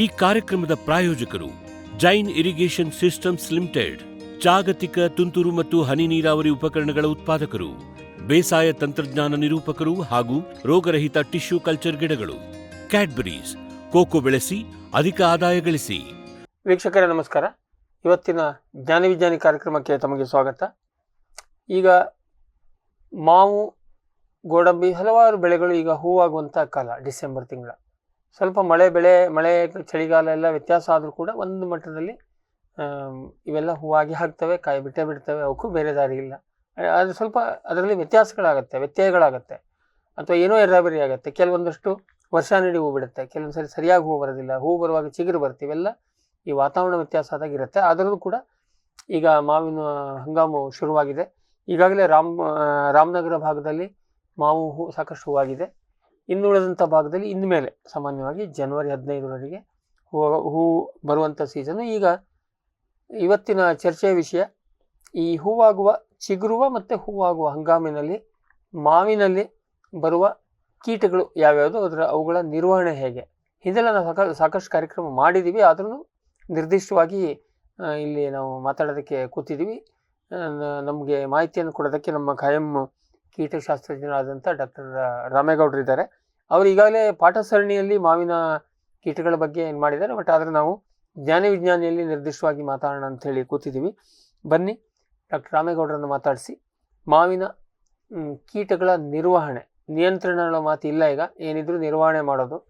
ಈ ಕಾರ್ಯಕ್ರಮದ ಪ್ರಾಯೋಜಕರು ಜೈನ್ ಇರಿಗೇಷನ್ ಸಿಸ್ಟಮ್ಸ್ ಲಿಮಿಟೆಡ್, ಜಾಗತಿಕ ತುಂತುರು ಮತ್ತು ಹನಿ ನೀರಾವರಿ ಉಪಕರಣಗಳ ಉತ್ಪಾದಕರು, ಬೇಸಾಯ ತಂತ್ರಜ್ಞಾನ ನಿರೂಪಕರು ಹಾಗೂ ರೋಗರಹಿತ ಟಿಶ್ಯೂ ಕಲ್ಚರ್ ಗಿಡಗಳು. ಕ್ಯಾಡ್ಬರೀಸ್, ಕೋಕೋ ಬೆಳೆಸಿ ಅಧಿಕ ಆದಾಯ ಗಳಿಸಿ. ವೀಕ್ಷಕರೇ ನಮಸ್ಕಾರ. ಇವತ್ತಿನ ಜ್ಞಾನ ವಿಜ್ಞಾನಿ ಕಾರ್ಯಕ್ರಮಕ್ಕೆ ತಮಗೆ ಸ್ವಾಗತ. ಈಗ ಮಾವು, ಗೋಡಂಬಿ ಹಲವಾರು ಬೆಳೆಗಳು ಈಗ ಹೂವಾಗುವಂಥ ಕಾಲ, ಡಿಸೆಂಬರ್ ತಿಂಗಳ. ಸ್ವಲ್ಪ ಮಳೆ ಚಳಿಗಾಲ ಎಲ್ಲ ವ್ಯತ್ಯಾಸ ಆದರೂ ಕೂಡ ಒಂದು ಮಟ್ಟದಲ್ಲಿ ಇವೆಲ್ಲ ಹೂವಾಗಿ ಹಾಕ್ತವೆ, ಕಾಯಿ ಬಿಡ್ತವೆ. ಅವಕ್ಕೂ ಬೇರೆ ದಾರಿ ಇಲ್ಲ. ಅದು ಸ್ವಲ್ಪ ಅದರಲ್ಲಿ ವ್ಯತ್ಯಯಗಳಾಗತ್ತೆ, ಅಥವಾ ಏನೋ ಎರಬರಿ ಆಗುತ್ತೆ. ಕೆಲವೊಂದಷ್ಟು ವರ್ಷ ನೀಡಿ ಹೂ ಬಿಡುತ್ತೆ, ಕೆಲವೊಂದು ಸರಿ ಸರಿಯಾಗಿ ಹೂ ಬರೋದಿಲ್ಲ, ಹೂ ಬರುವಾಗ ಚಿಗುರು ಬರುತ್ತೆ. ಇವೆಲ್ಲ ಈ ವಾತಾವರಣ ವ್ಯತ್ಯಾಸ ಆದಾಗ ಇರುತ್ತೆ. ಅದರಲ್ಲೂ ಕೂಡ ಈಗ ಮಾವಿನ ಹಂಗಾಮು ಶುರುವಾಗಿದೆ. ಈಗಾಗಲೇ ರಾಮನಗರ ಭಾಗದಲ್ಲಿ ಮಾವು ಸಾಕಷ್ಟು ಹೂವಾಗಿದೆ. ಇನ್ನುಳಿದಂಥ ಭಾಗದಲ್ಲಿ ಇನ್ಮೇಲೆ ಸಾಮಾನ್ಯವಾಗಿ ಜನವರಿ 15ರವರೆಗೆ ಹೂ ಬರುವಂಥ ಸೀಸನ್ನು. ಈಗ ಇವತ್ತಿನ ಚರ್ಚೆಯ ವಿಷಯ ಈ ಹೂವಾಗುವ, ಚಿಗುರುವ ಮತ್ತು ಹೂವಾಗುವ ಹಂಗಾಮಿನಲ್ಲಿ ಮಾವಿನಲ್ಲಿ ಬರುವ ಕೀಟಗಳು ಯಾವ್ಯಾವುದು, ಅವುಗಳ ನಿರ್ವಹಣೆ ಹೇಗೆ. ಹಿಂದೆಲ್ಲ ನಾವು ಸಾಕಷ್ಟು ಕಾರ್ಯಕ್ರಮ ಮಾಡಿದ್ದೀವಿ, ಆದ್ರೂ ನಿರ್ದಿಷ್ಟವಾಗಿ ಇಲ್ಲಿ ನಾವು ಮಾತಾಡೋದಕ್ಕೆ ಕೂತಿದ್ದೀವಿ. ನಮಗೆ ಮಾಹಿತಿಯನ್ನು ಕೊಡೋದಕ್ಕೆ ನಮ್ಮ ಖಾಯಂ ಕೀಟಶಾಸ್ತ್ರಜ್ಞರಾದಂಥ ಡಾಕ್ಟರ್ ರಾಮೇಗೌಡರು ಇದ್ದಾರೆ. ಅವರು ಈಗಾಗಲೇ ಪಾಠ ಸರಣಿಯಲ್ಲಿ ಮಾವಿನ ಕೀಟಗಳ ಬಗ್ಗೆ ಏನು ಮಾಡಿದ್ದಾರೆ, ಬಟ್ ಆದರೆ ನಾವು ಜ್ಞಾನ ವಿಜ್ಞಾನಿಯಲ್ಲಿ ನಿರ್ದಿಷ್ಟವಾಗಿ ಮಾತಾಡೋಣ ಅಂತ ಹೇಳಿ ಕೂತಿದ್ದೀವಿ. ಬನ್ನಿ ಡಾಕ್ಟರ್ ರಾಮೇಗೌಡರನ್ನು ಮಾತಾಡಿಸಿ ಮಾವಿನ ಕೀಟಗಳ ನಿರ್ವಹಣೆ, ನಿಯಂತ್ರಣಗಳ ಮಾತು ಇಲ್ಲ, ಈಗ ಏನಿದ್ರು ನಿರ್ವಹಣೆ ಮಾಡೋದು,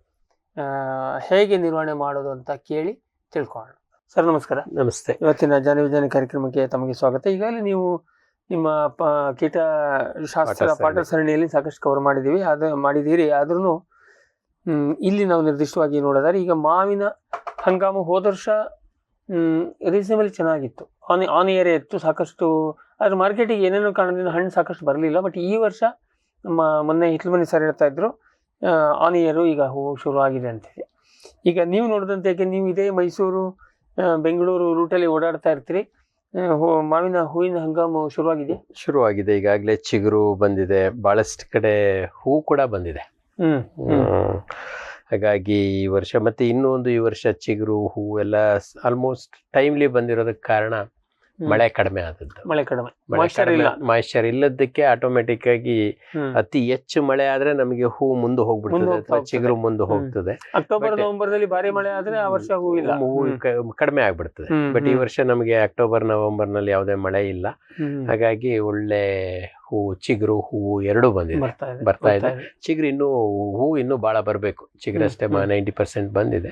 ಹೇಗೆ ನಿರ್ವಹಣೆ ಮಾಡೋದು ಅಂತ ಕೇಳಿ ತಿಳ್ಕೊಳ್ಳೋಣ. ಸರ್ ನಮಸ್ಕಾರ. ನಮಸ್ತೆ. ಇವತ್ತಿನ ಜ್ಞಾನ ವಿಜ್ಞಾನಿ ಕಾರ್ಯಕ್ರಮಕ್ಕೆ ತಮಗೆ ಸ್ವಾಗತ. ಈಗಾಗಲೇ ನೀವು ನಿಮ್ಮ ಕೀಟಶಾಸ್ತ್ರ ಪಾಠ ಸರಣಿಯಲ್ಲಿ ಸಾಕಷ್ಟು ಕವರ್ ಮಾಡಿದ್ದೀರಿ. ಆದ್ರೂ ಇಲ್ಲಿ ನಾವು ನಿರ್ದಿಷ್ಟವಾಗಿ ನೋಡೋದಾದ್ರೆ ಈಗ ಮಾವಿನ ಹಂಗಾಮು ಹೋದ ವರ್ಷ ರೀಸನೇಬಲ್ ಚೆನ್ನಾಗಿತ್ತು, ಆನ್ ಏರಿಯಾ ಇತ್ತು ಸಾಕಷ್ಟು. ಆದ್ರೆ ಮಾರ್ಕೆಟಿಗೆ ಏನೇನೋ ಕಾರಣದಿಂದ ಹಣ್ಣು ಸಾಕಷ್ಟು ಬರಲಿಲ್ಲ. ಬಟ್ ಈ ವರ್ಷ ನಮ್ಮ ಮೊನ್ನೆ ಹಿಟ್ಲಮನಿ ಸರ್ ಹೇಳ್ತಾ ಇದ್ರು ಆನ್ ಇಯರು ಈಗ ಹೂವು ಶುರು ಆಗಿದೆ ಅಂತೇಳಿ. ಈಗ ನೀವು ನೋಡಿದಂತೆ, ಯಾಕೆ ನೀವು ಇದೇ ಮೈಸೂರು, ಬೆಂಗಳೂರು ರೂಟಲ್ಲಿ ಓಡಾಡ್ತಾ ಇರ್ತೀರಿ, ಮಾವಿನ ಹೂವಿನ ಹಂಗಾಮು ಶುರುವಾಗಿದೆ. ಈಗಾಗಲೇ ಚಿಗುರು ಬಂದಿದೆ, ಬಹಳಷ್ಟು ಕಡೆ ಹೂ ಕೂಡ ಬಂದಿದೆ. ಹಾಗಾಗಿ ಈ ವರ್ಷ ಮತ್ತೆ ಈ ವರ್ಷ ಚಿಗುರು ಹೂ ಎಲ್ಲ ಆಲ್ಮೋಸ್ಟ್ ಟೈಮ್ಲಿ ಬಂದಿರೋದಕ್ಕೆ ಕಾರಣ ಮಳೆ ಕಡಿಮೆ ಆದದ್ದು. ಮಾಯಿಶ್ಚರ್ ಇಲ್ಲದಕ್ಕೆ ಆಟೋಮೆಟಿಕ್ ಆಗಿ ಅತಿ ಹೆಚ್ಚು ಮಳೆ ಆದ್ರೆ ನಮಗೆ ಹೂ ಮುಂದೆ ಹೋಗ್ಬಿಡ್ತದೆ ಅಥವಾ ಚಿಗುರು ಮುಂದೆ ಹೋಗ್ತದೆ. ಅಕ್ಟೋಬರ್ ನವೆಂಬರ್ನಲ್ಲಿ ಭಾರಿ ಮಳೆ ಆದ್ರೆ ಆ ವರ್ಷ ಹೂ ಕಡಿಮೆ ಆಗ್ಬಿಡ್ತದೆ. ಬಟ್ ಈ ವರ್ಷ ನಮಗೆ ಅಕ್ಟೋಬರ್ ನವೆಂಬರ್ ನಲ್ಲಿ ಯಾವುದೇ ಮಳೆ ಇಲ್ಲ. ಹಾಗಾಗಿ ಒಳ್ಳೆ ಹೂ, ಚಿಗುರು, ಹೂವು ಎರಡೂ ಬರ್ತಾ ಇದೆ. ಚಿಗುರು ಇನ್ನೂ ಬಹಳ ಬರ್ಬೇಕು. ಚಿಗುರಷ್ಟೇ 90% ಬಂದಿದೆ.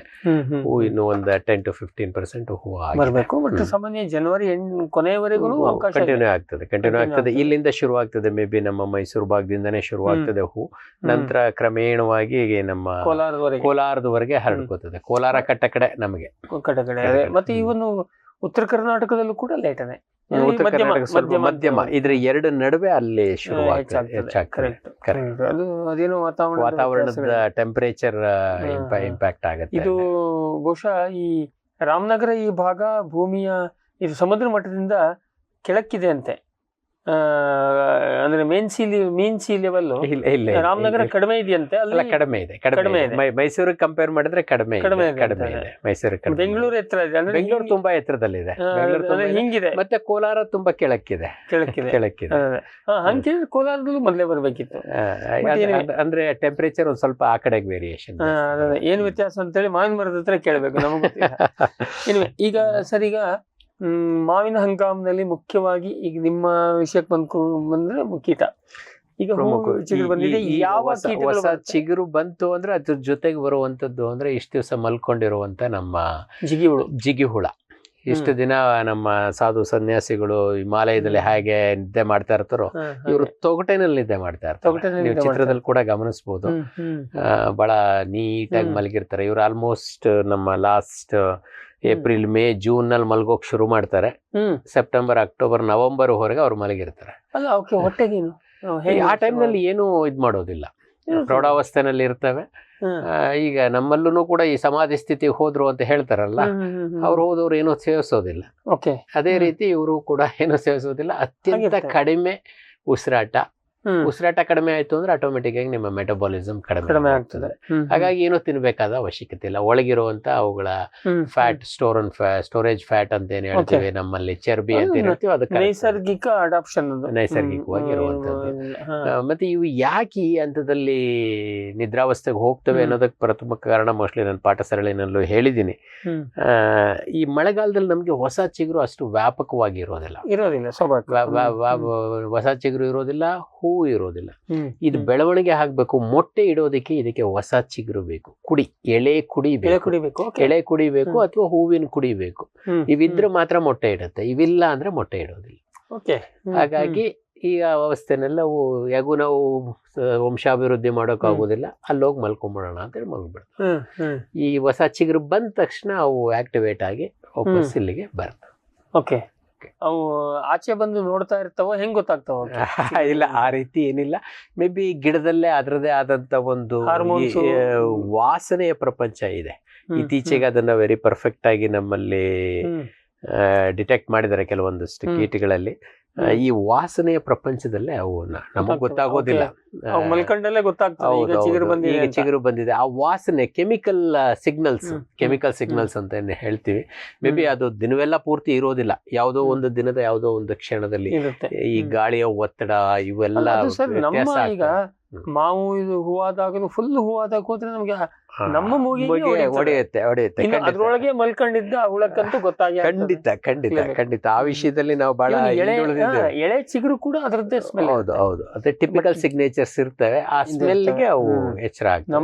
ಹೂ ಇನ್ನೂ ಒಂದು 10 to 15% ಹೂ ಬರಬೇಕು. ಬಟ್ ಸಾಮಾನ್ಯ ಜನವರಿ ಕೊನೆಯವರೆಗೂ ಕಂಟಿನ್ಯೂ ಆಗ್ತದೆ. ಇಲ್ಲಿಂದ ಶುರು ಆಗ್ತದೆ, ಮೇ ಬಿ ನಮ್ಮ ಮೈಸೂರು ಭಾಗದಿಂದನೇ ಶುರು ಆಗ್ತದೆ ಹೂ. ನಂತರ ಕ್ರಮೇಣವಾಗಿ ನಮ್ಮ ಕೋಲಾರದವರೆಗೆ ಹರಡ್ಕೋತದೆ. ಕೋಲಾರ ಕಟ್ಟಕಡೆ ನಮಗೆ ಮತ್ತೆ ಇವನು ಉತ್ತರ ಕರ್ನಾಟಕದಲ್ಲೂ ಕೂಡ ಲೇಟನೆ, ಮಧ್ಯಮ ಇದ್ರ ಎರಡು ನಡುವೆ ಅಲ್ಲಿ ಶುರು ಅದೇನೋ ವಾತಾವರಣದ ಟೆಂಪರೇಚರ್ ಇಂಪ್ಯಾಕ್ಟ್ ಆಗುತ್ತೆ. ಇದು ಬಹುಶಃ ಈ ರಾಮನಗರ ಈ ಭಾಗ ಭೂಮಿಯ ಇದು ಸಮುದ್ರ ಮಟ್ಟದಿಂದ ಕೆಳಕ್ಕಿದೆ ಅಂತೆ. ಅಂದ್ರೆ ಮೀನ್ ಸಿ ಲೆವೆಲ್ ರಾಮನಗರ ಕಡಿಮೆ ಇದೆಯಂತೆ. ಕಡಿಮೆ ಇದೆ. ಮೈಸೂರಿಗೆ ಕಂಪೇರ್ ಮಾಡಿದ್ರೆ ಕಡಿಮೆ ಇದೆ. ಮೈಸೂರು, ಬೆಂಗಳೂರು ಎತ್ತರ ಇದೆ. ಬೆಂಗಳೂರು ತುಂಬಾ ಎತ್ತರದಲ್ಲಿದೆ, ಹಿಂಗಿದೆ. ಮತ್ತೆ ಕೋಲಾರ ತುಂಬಾ ಕೆಳಕ್ಕಿದೆ. ಹಂಗೆ ಕೋಲಾರದಲ್ಲೂ ಮೊದಲೇ ಬರ್ಬೇಕಿತ್ತು. ಅಂದ್ರೆ ಟೆಂಪರೇಚರ್ ಒಂದ್ ಸ್ವಲ್ಪ ಆ ಕಡೆಗೆ ವೇರಿಯೇಷನ್. ಏನ್ ವ್ಯತ್ಯಾಸ ಅಂತೇಳಿ ಮಾವಿನ ಮರದ ಹತ್ರ ಕೇಳ್ಬೇಕು, ನಮಗೆ ಗೊತ್ತಿಲ್ಲ. ಈಗ ಸರ್, ಈಗ ಮಾವಿನ ಹಂಗಾಮಿನಲ್ಲಿ ಮುಖ್ಯವಾಗಿ ಈಗ ನಿಮ್ಮ ವಿಷಯಕ್ಕೆ ಬಂದ್ರೆ ಕೀಟ, ಈಗ ಚಿಗುರು ಬಂದಿದೆ. ಯಾವ ಹೊಸ ಚಿಗುರು ಬಂತು ಅಂದ್ರೆ ಅದ್ರ ಜೊತೆಗೆ ಬರುವಂತದ್ದು ಅಂದ್ರೆ ಇಷ್ಟು ದಿವಸ ಮಲ್ಕೊಂಡಿರುವಂತ ನಮ್ಮ ಜಿಗಿ ಹುಳ. ಇಷ್ಟು ದಿನ ನಮ್ಮ ಸಾಧು ಸನ್ಯಾಸಿಗಳು ಹಿಮಾಲಯದಲ್ಲಿ ಹೇಗೆ ನಿದ್ದೆ ಮಾಡ್ತಾ ಇರ್ತಾರೋ, ಇವರು ತೊಗಟೆನಲ್ಲಿ ನಿದ್ದೆ ಮಾಡ್ತಾ ಇರ್ತಾರೆ. ನೀವು ಚಿತ್ರದಲ್ಲಿ ಕೂಡ ಗಮನಿಸಬಹುದು. ಬಹಳ ನೀಟಾಗಿ ಮಲಗಿರ್ತಾರೆ ಇವ್ರು. ಆಲ್ಮೋಸ್ಟ್ ನಮ್ಮ ಲಾಸ್ಟ್ ಏಪ್ರಿಲ್, ಮೇ, ಜೂನ್ ನಲ್ಲಿ ಮಲ್ಗೋಕ್ ಶುರು ಮಾಡ್ತಾರೆ. ಸೆಪ್ಟೆಂಬರ್, ಅಕ್ಟೋಬರ್, ನವೆಂಬರ್ ಹೊರಗೆ ಅವ್ರು ಮಲಗಿರ್ತಾರೆ. ಆ ಟೈಮ್ ನಲ್ಲಿ ಏನು ಇದ್ ಮಾಡೋದಿಲ್ಲ, ಪ್ರೌಢಾವಸ್ಥೆನಲ್ಲಿ ಇರ್ತವೆ. ಈಗ ನಮ್ಮಲ್ಲೂ ಕೂಡ ಈ ಸಮಾಧಿ ಸ್ಥಿತಿ ಹೋದ್ರು ಅಂತ ಹೇಳ್ತಾರಲ್ಲ, ಅವ್ರು ಹೋದವ್ರು ಏನೋ ಸೇವಿಸೋದಿಲ್ಲ. ಅದೇ ರೀತಿ ಇವರು ಕೂಡ ಏನೋ ಸೇವಿಸೋದಿಲ್ಲ. ಅತ್ಯಂತ ಕಡಿಮೆ ಉಸಿರಾಟ, ಉಸಿರಾಟ ಕಡಿಮೆ ಆಯ್ತು ಅಂದ್ರೆ ಆಟೋಮೆಟಿಕ್ ಆಗಿ ನಿಮ್ಮ ಮೆಟಬಾಲಿಸಮ್ ಕಡಿಮೆ ಆಗ್ತದೆ. ಹಾಗಾಗಿ ಏನು ತಿನ್ಬೇಕಾದ ಅವಶ್ಯಕತೆ ಇಲ್ಲ. ಒಳಗಿರುವಂತ ಅವುಗಳ ಫ್ಯಾಟ್ ಸ್ಟೋರೇಜ್ ಫ್ಯಾಟ್ ಅಂತ ಏನ್ ಹೇಳ್ತೀವಿ, ನಮ್ಮಲ್ಲಿ ಚರ್ಬಿ ಅಂತ ಹೇಳ್ತೀವಿ, ಅದಕ್ಕೆ ನೈಸರ್ಗಿಕ ಅಡಾಪ್ಷನ್, ನೈಸರ್ಗಿಕವಾಗಿ ಇರುವಂತದ್ದು. ಮತ್ತೆ ಇವು ಯಾಕೆ ಈ ಹಂತದಲ್ಲಿ ನಿದ್ರಾವಸ್ಥೆಗೆ ಹೋಗ್ತವೆ ಅನ್ನೋದಕ್ಕೆ ಪ್ರಥಮ ಕಾರಣ ಮೋಸ್ಟ್ಲಿ ನಾನು ಪಾಠ ಸರಳಿನಲ್ಲೂ ಹೇಳಿದ್ದೀನಿ. ಈ ಮಳೆಗಾಲದಲ್ಲಿ ನಮ್ಗೆ ಹೊಸ ಚಿಗುರು ಅಷ್ಟು ವ್ಯಾಪಕವಾಗಿ ಇರೋದಿಲ್ಲ, ಹೊಸ ಚಿಗುರು ಇರೋದಿಲ್ಲ, ಹೂ ಇರೋದಿಲ್ಲ. ಇದು ಬೆಳವಣಿಗೆ ಆಗ್ಬೇಕು, ಮೊಟ್ಟೆ ಇಡೋದಕ್ಕೆ ಇದಕ್ಕೆ ಹೊಸ ಚಿಗುರು ಬೇಕು, ಎಳೆ ಕುಡಿಬೇಕು ಅಥವಾ ಹೂವಿನ ಕುಡಿಬೇಕು. ಇವಿದ್ರೆ ಮಾತ್ರ ಮೊಟ್ಟೆ ಇಡುತ್ತೆ, ಇವಿಲ್ಲ ಅಂದ್ರೆ ಮೊಟ್ಟೆ ಇಡೋದಿಲ್ಲ. ಹಾಗಾಗಿ ಈ ಅವಸ್ಥೆನೆಲ್ಲ ಯಾಗೂ ನಾವು ವಂಶಾಭಿವೃದ್ಧಿ ಮಾಡೋಕ್ಕಾಗೋದಿಲ್ಲ, ಅಲ್ಲೋಗಿ ಮಲ್ಕೊಂಡ್ಬಿಡೋಣ ಅಂತೇಳಿ ಮಲ್ಕೊಂಡ್ಬಿಡ್ತಾರೆ. ಈ ಹೊಸ ಚಿಗುರು ಬಂದ ತಕ್ಷಣ ಅವು ಆಕ್ಟಿವೇಟ್ ಆಗಿ ವಾಪಸ್ ಇಲ್ಲಿಗೆ ಬರ್ತವೆ. ಓಕೆ, ಅವು ಆಚೆ ಬಂದು ನೋಡ್ತಾ ಇರ್ತಾವ, ಹೆಂಗ್ ಗೊತ್ತಾಗ್ತಾವ? ಇಲ್ಲ, ಆ ರೀತಿ ಏನಿಲ್ಲ. ಮೇ ಬಿ ಗಿಡದಲ್ಲೇ ಅದರದೇ ಆದಂತ ಒಂದು ವಾಸನೆಯ ಪ್ರಪಂಚ ಇದೆ. ಇತ್ತೀಚೆಗೆ ಅದನ್ನ ವೆರಿ ಪರ್ಫೆಕ್ಟ್ ಆಗಿ ನಮ್ಮಲ್ಲಿ ಡಿಟೆಕ್ಟ್ ಮಾಡಿದ್ದಾರೆ ಕೆಲವೊಂದಷ್ಟು ಕೀಟಗಳಲ್ಲಿ. ಈ ವಾಸನೆಯ ಪ್ರಪಂಚದಲ್ಲೇ ಅವು ನಮಗ್ ಗೊತ್ತಾಗೋದಿಲ್ಲ, ಮಲ್ಕೊಂಡಲ್ಲೇ ಗೊತ್ತಾಗ್ತದೆ ಈಗ ಚಿಗುರು ಬಂದಿದೆ. ಆ ವಾಸನೆ ಕೆಮಿಕಲ್ ಸಿಗ್ನಲ್ಸ್ ಅಂತ ಹೇಳ್ತೀವಿ. ಮೇ ಬಿ ಅದು ದಿನವೆಲ್ಲ ಪೂರ್ತಿ ಇರೋದಿಲ್ಲ, ಯಾವುದೋ ಒಂದು ದಿನದ ಯಾವುದೋ ಒಂದು ಕ್ಷಣದಲ್ಲಿ ಈ ಗಾಳಿಯ ಒತ್ತಡ ಇವೆಲ್ಲ ವ್ಯತ್ಯಾಸ. ಈಗ ಮಾವು ಇದು ಹೂವಾದಾಗಲೂ ಫುಲ್ ಹೂವಾದಾಗ ಹೋದ್ರೆ ನಮ್ಗೆ ನಮ್ಮ ಮೂಗಿಗೆ ಹೊಡೆಯುತ್ತೆ. ಅದ್ರೊಳಗೆ ಮಲ್ಕೊಂಡಿದ್ದ ಹುಳಕ್ಕಂತೂ ಗೊತ್ತಾಗಿ ಖಂಡಿತ ಆ ವಿಷಯದಲ್ಲಿ ನಾವು ಬಹಳ ಎಳೆ ಚಿಗುರು ಕೂಡ ಅದರದ್ದೇ ಸ್ಮೆಲ್. ಹೌದು ಅದೇ ಟಿಪಿಕಲ್ ಸಿಗ್ನೇಚರ್ಸ್ ಇರ್ತವೆ. ಆ ಸ್ಮೆಲ್ಗೆ ಅವು ಎಚ್ಚರ ಆಗ್ತವೆ.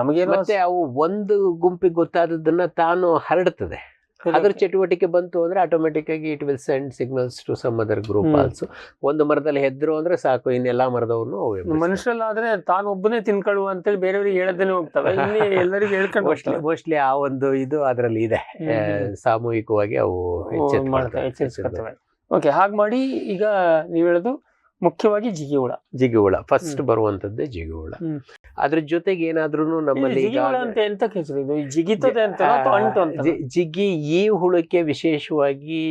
ನಮಗೆ ಮತ್ತೆ ಅವು ಒಂದು ಗುಂಪಿಗೆ ಗೊತ್ತಾದದನ್ನ ತಾನು ಹರಡುತ್ತದೆ. ಅದ್ರ ಚಟುವಟಿಕೆ ಬಂತು ಅಂದ್ರೆ ಆಟೋಮೆಟಿಕ್ ಆಗಿ it will send signals to some other group also. ಒಂದು ಮರದಲ್ಲಿ ಹೆದ್ರು ಅಂದ್ರೆ ಸಾಕು, ಇನ್ನೆಲ್ಲಾ ಮರದವ್ರು ಮನುಷ್ಯರಲ್ಲಾದ್ರೆ ತಾನೊಬ್ಬನೇ ತಿನ್ಕೊಳ್ಳುವ ಅಂತೇಳಿ ಬೇರೆಯವ್ರಿಗೆ ಹೇಳದೇನೆ ಹೋಗ್ತವೆ, ಎಲ್ಲರಿಗೂ ಹೇಳ್ಕೊಂಡು ಮೋಸ್ಟ್ಲಿ ಆ ಒಂದು ಇದು ಅದರಲ್ಲಿ ಇದೆ, ಸಾಮೂಹಿಕವಾಗಿ ಅವು ಎಚ್ಚರಿಸ್ತವೆ. ಓಕೆ, ಹಾಗೆ ಮಾಡಿ ಈಗ ನೀವ್ ಹೇಳೋದು ಮುಖ್ಯವಾಗಿ ಜಿಗಿ ಹುಳ ಫಸ್ಟ್ ಬರುವಂತದ್ದೇ ಜಿಗಿ ಹುಳ. ಅದ್ರ ಜೊತೆಗೆ ಏನಾದ್ರೂ ನಮ್ಮಲ್ಲಿ ಜಿಗಿ ಈ ಹುಳಕ್ಕೆ ವಿಶೇಷವಾಗಿ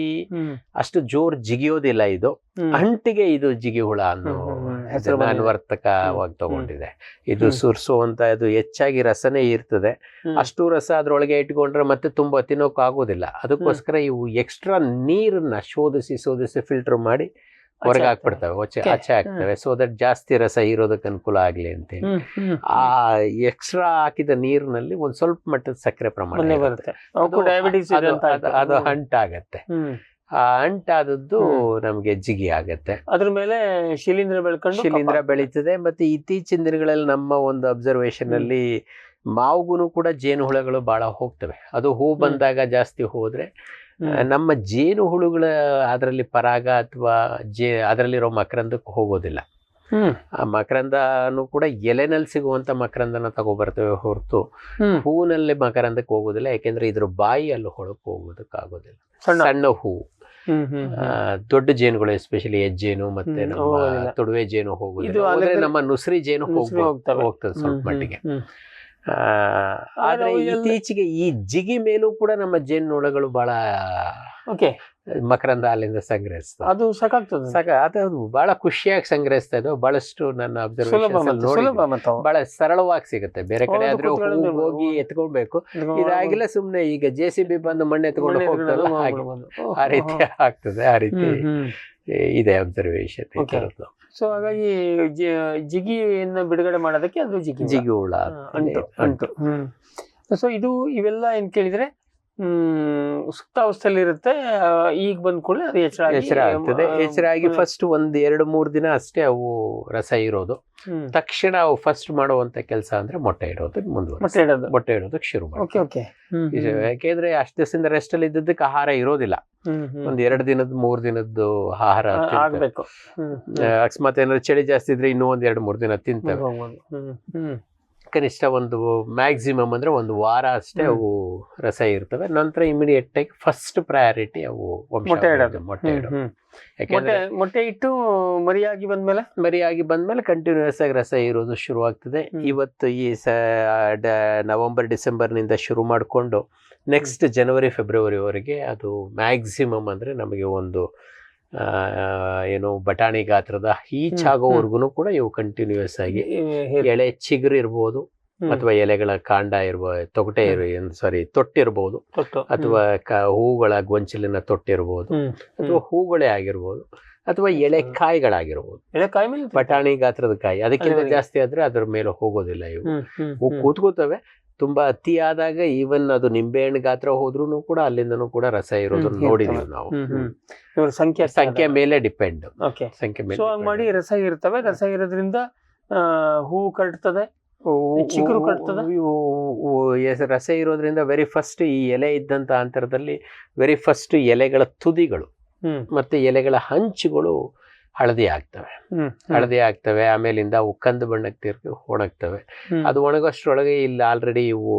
ಅಷ್ಟು ಜೋರ್ ಜಿಗಿಯೋದಿಲ್ಲ. ಇದು ಅಂಟಿಗೆ ಇದು ಜಿಗಿ ಹುಳ ಅನ್ನೋ ಅನ್ವರ್ಥಕವಾಗಿ ತಗೊಂಡಿದೆ. ಇದು ಸುರ್ಸುವಂತ ಇದು ಹೆಚ್ಚಾಗಿ ರಸನೇ ಇರ್ತದೆ. ಅಷ್ಟು ರಸ ಅದ್ರೊಳಗೆ ಇಟ್ಕೊಂಡ್ರೆ ಮತ್ತೆ ತುಂಬಾ ತಿನ್ನೋಕ್ ಆಗೋದಿಲ್ಲ. ಅದಕ್ಕೋಸ್ಕರ ಇವು ಎಕ್ಸ್ಟ್ರಾ ನೀರನ್ನ ಶೋಧಿಸಿ ಫಿಲ್ಟರ್ ಮಾಡಿ ಹೊರಗೆ ಹಾಕ್ಬಿಡ್ತವೆ, ಆಚೆ ಹಾಕ್ತವೆ. ಸೊ ದಟ್ ಜಾಸ್ತಿ ರಸ ಇರೋದಕ್ಕೆ ಅನುಕೂಲ ಆಗ್ಲಿ ಅಂತೇಳಿ ಆ ಎಕ್ಸ್ಟ್ರಾ ಹಾಕಿದ ನೀರಿನಲ್ಲಿ ಒಂದ್ ಸ್ವಲ್ಪ ಮಟ್ಟದ ಸಕ್ಕರೆ ಪ್ರಮಾಣ ಬರುತ್ತೆ, ಅದು ಅಂಟಾಗತ್ತೆ. ಆ ಅಂಟಾದದ್ದು ನಮ್ಗೆ ಜಿಗಿ ಆಗತ್ತೆ. ಅದ್ರ ಮೇಲೆ ಶಿಲೀಂಧ್ರ ಬೆಳೀತದೆ. ಮತ್ತೆ ಇತ್ತೀಚಿನ ದಿನಗಳಲ್ಲಿ ನಮ್ಮ ಒಂದು ಅಬ್ಸರ್ವೇಷನ್ ಅಲ್ಲಿ ಮಾವುಗುನು ಕೂಡ ಜೇನು ಹುಳಗಳು ಬಹಳ ಹೋಗ್ತವೆ. ಅದು ಹೂ ಬಂದಾಗ ಜಾಸ್ತಿ ಹೋದ್ರೆ ನಮ್ಮ ಜೇನು ಹುಳುಗಳ ಅದರಲ್ಲಿ ಪರಾಗ ಅಥವಾ ಅದರಲ್ಲಿರೋ ಮಕರಂದಕ್ಕೆ ಹೋಗೋದಿಲ್ಲ. ಆ ಮಕರಂದನು ಕೂಡ ಎಲೆನಲ್ಲಿ ಸಿಗುವಂತ ಮಕರಂದನ ತಗೋಬರ್ತೇವೆ ಹೊರತು ಹೂವಿನಲ್ಲಿ ಮಕರಂದಕ್ಕೆ ಹೋಗೋದಿಲ್ಲ. ಯಾಕೆಂದ್ರೆ ಇದ್ರ ಬಾಯಿ ಅಲ್ಲಿ ಹೊಳಕ್ ಹೋಗೋದಕ್ಕಾಗೋದಿಲ್ಲ. ಸಣ್ಣ ಹೂ, ದೊಡ್ಡ ಜೇನುಗಳು ಎಸ್ಪೆಷಲಿ ಹೆಜ್ಜೇನು ಮತ್ತೆ ನಮ್ಮ ತುಡುವೆ ಜೇನು ಹೋಗೋದಿಲ್ಲ. ನಮ್ಮ ನುಸ್ರಿ ಜೇನು ಹೋಗ್ತದೆ ಸ್ವಲ್ಪ ಮಟ್ಟಿಗೆ. ಆದ್ರೆ ಇತ್ತೀಚೆಗೆ ಈ ಜಿಗಿ ಮೇಲೂ ಕೂಡ ನಮ್ಮ ಜೇನುನೊಣಗಳು ಬಹಳ ಮಕರಂದ ಅಲ್ಲಿಂದ ಸಂಗ್ರಹಿಸ್ತದೆ. ಅದು ಅದು ಬಹಳ ಖುಷಿಯಾಗಿ ಸಂಗ್ರಹಿಸ್ತಾ ಇದ್ದಾವೆ. ಬಹಳಷ್ಟು ನನ್ನ ಅಬ್ಸರ್ವೇಷನ್ ಬಹಳ ಸರಳವಾಗಿ ಸಿಗುತ್ತೆ. ಬೇರೆ ಕಡೆ ಆದ್ರೆ ಹೋಗಿ ಎತ್ಕೊಳ್ಬೇಕು, ಇದಾಗಿಲ್ಲ ಸುಮ್ನೆ ಈಗ JCB ಬಂದು ಮಣ್ಣು ಎತ್ಕೊಂಡು ಹೋಗ್ತಲ್ಲ, ಆ ರೀತಿ ಆಗ್ತದೆ. ಆ ರೀತಿ ಇದೆ ಅಬ್ಸರ್ವೇಷನ್. ಸೊ ಹಾಗಾಗಿ ಜಿಗಿಯನ್ನ ಬಿಡುಗಡೆ ಮಾಡೋದಕ್ಕೆ ಅದು ಜಿಗಿ ಹುಳ ಅಂಟು. ಸೊ ಇವೆಲ್ಲ ಏನ್ ಕೇಳಿದ್ರೆ ಸುಪ್ತಾವಸ್ಥೆಯಲ್ಲಿ ಇರುತ್ತೆ. ಈಗ ಬಂದ್ ಕೂಡಲೇ ಅದು ಎಚ್ಚರ ಆಗ್ತದೆ. ಎಚ್ಚರಾಗಿ ಫಸ್ಟ್ 1-2-3 ದಿನ ಅಷ್ಟೇ ಅವು ರಸ ಇರೋದು. ತಕ್ಷಣ ಅವು ಫಸ್ಟ್ ಮಾಡುವಂತ ಕೆಲಸ ಅಂದ್ರೆ ಮೊಟ್ಟೆ ಇಡೋದಕ್ಕೆ ಶುರು ಮಾಡಿ. ಯಾಕೆಂದ್ರೆ ಅಷ್ಟು ದಿವಸದಿಂದ ರೆಸ್ಟ್ ಅಲ್ಲಿ ಇದ್ದದಕ್ಕೆ ಆಹಾರ ಇರೋದಿಲ್ಲ. 1-2 ದಿನದ 3 ದಿನದ್ದು ಆಹಾರ ಆಗ್ಬೇಕು. ಅಕಸ್ಮಾತ್ ಏನಾದ್ರು ಚಳಿ ಜಾಸ್ತಿ ಇದ್ರೆ ಇನ್ನೂ 1-2-3 ದಿನ ತಿಂತವೆ. ಕನಿಷ್ಠ ಒಂದು ಮ್ಯಾಕ್ಸಿಮಮ್ ಅಂದ್ರೆ 1 ವಾರ ಅಷ್ಟೇ ಅವು ರಸ ಇರ್ತವೆ. ನಂತರ ಇಮಿಡಿಯೇಟ್ ಆಗಿ ಫಸ್ಟ್ ಪ್ರಯಾರಿಟಿ ಅವು ಮೊಟ್ಟೆ ಇಡೋದು. ಯಾಕೆಂದ್ರೆ ಮೊಟ್ಟೆ ಇಟ್ಟು ಮರಿಯಾಗಿ ಬಂದ್ಮೇಲೆ ಕಂಟಿನ್ಯೂಸ್ ಆಗಿ ರಸ ಇರೋದು ಶುರು ಆಗ್ತದೆ. ಇವತ್ತು ಈ ನವೆಂಬರ್-ಡಿಸೆಂಬರ್ ನಿಂದ ಶುರು ಮಾಡಿಕೊಂಡು ನೆಕ್ಸ್ಟ್ ಜನವರಿ-ಫೆಬ್ರವರಿವರೆಗೆ ಅದು ಮ್ಯಾಕ್ಸಿಮಮ್ ಅಂದ್ರೆ ನಮಗೆ ಒಂದು ಏನು ಬಟಾಣಿ ಗಾತ್ರದ ಈಚಾಗೋವರೆಗೂ ಕೂಡ ಇವು ಕಂಟಿನ್ಯೂಸ್ ಆಗಿ ಎಳೆ ಚಿಗುರು ಇರ್ಬೋದು, ಅಥವಾ ಎಲೆಗಳ ಕಾಂಡ ಇರ್ಬೋದು, ತೊಟ್ಟಿರ್ಬೋದು, ಅಥವಾ ಹೂಗಳ ಗೊಂಚಲಿನ ತೊಟ್ಟಿರ್ಬೋದು, ಅಥವಾ ಹೂಗಳೇ ಆಗಿರ್ಬೋದು, ಅಥವಾ ಎಳೆ ಕಾಯಿಗಳಾಗಿರ್ಬೋದು. ಬಟಾಣಿ ಗಾತ್ರದ ಕಾಯಿ ಅದಕ್ಕಿಂತ ಜಾಸ್ತಿ ಆದ್ರೆ ಅದ್ರ ಮೇಲೆ ಹೋಗೋದಿಲ್ಲ. ಇವು ಕೂತ್ಕೋತವೆ. ತುಂಬಾ ಅತಿ ಆದಾಗ ಈವನ್ ಅದು ನಿಂಬೆಹಣ್ಣು ಗಾತ್ರ ಹೋದ್ರೂ ಕೂಡ ಅಲ್ಲಿಂದನೂ ಕೂಡ ರಸ ಇರೋದನ್ನ ನೋಡಿದೀವಿ ನಾವು. ಸಂಖ್ಯೆ ಮೇಲೆ ಡಿಪೆಂಡ್. ಸಂಖ್ಯೆ ಮೇಲೆ ಮಾಡಿ ರಸ ಇರ್ತವೆ. ರಸ ಇರೋದ್ರಿಂದ ಹೂವು ಕಟ್ತದೆ, ಚಿಗುರು ಕಟ್ತದೆ. ರಸ ಇರೋದ್ರಿಂದ ವೆರಿ ಫಸ್ಟ್ ಈ ಎಲೆ ಇದ್ದಂತ ಅಂತರದಲ್ಲಿ ವೆರಿ ಫಸ್ಟ್ ಎಲೆಗಳ ತುದಿಗಳು ಮತ್ತೆ ಎಲೆಗಳ ಹಂಚುಗಳು ಹಳದಿ ಆಗ್ತವೆ. ಆಮೇಲಿಂದ ಅವು ಕಂದು ಬಣ್ಣಕ್ಕೆ ಒಣಗ್ತವೆ. ಅದು ಒಣಗೋಷ್ಟ್ರೊಳಗೆ ಇಲ್ಲಿ ಆಲ್ರೆಡಿ ಇವು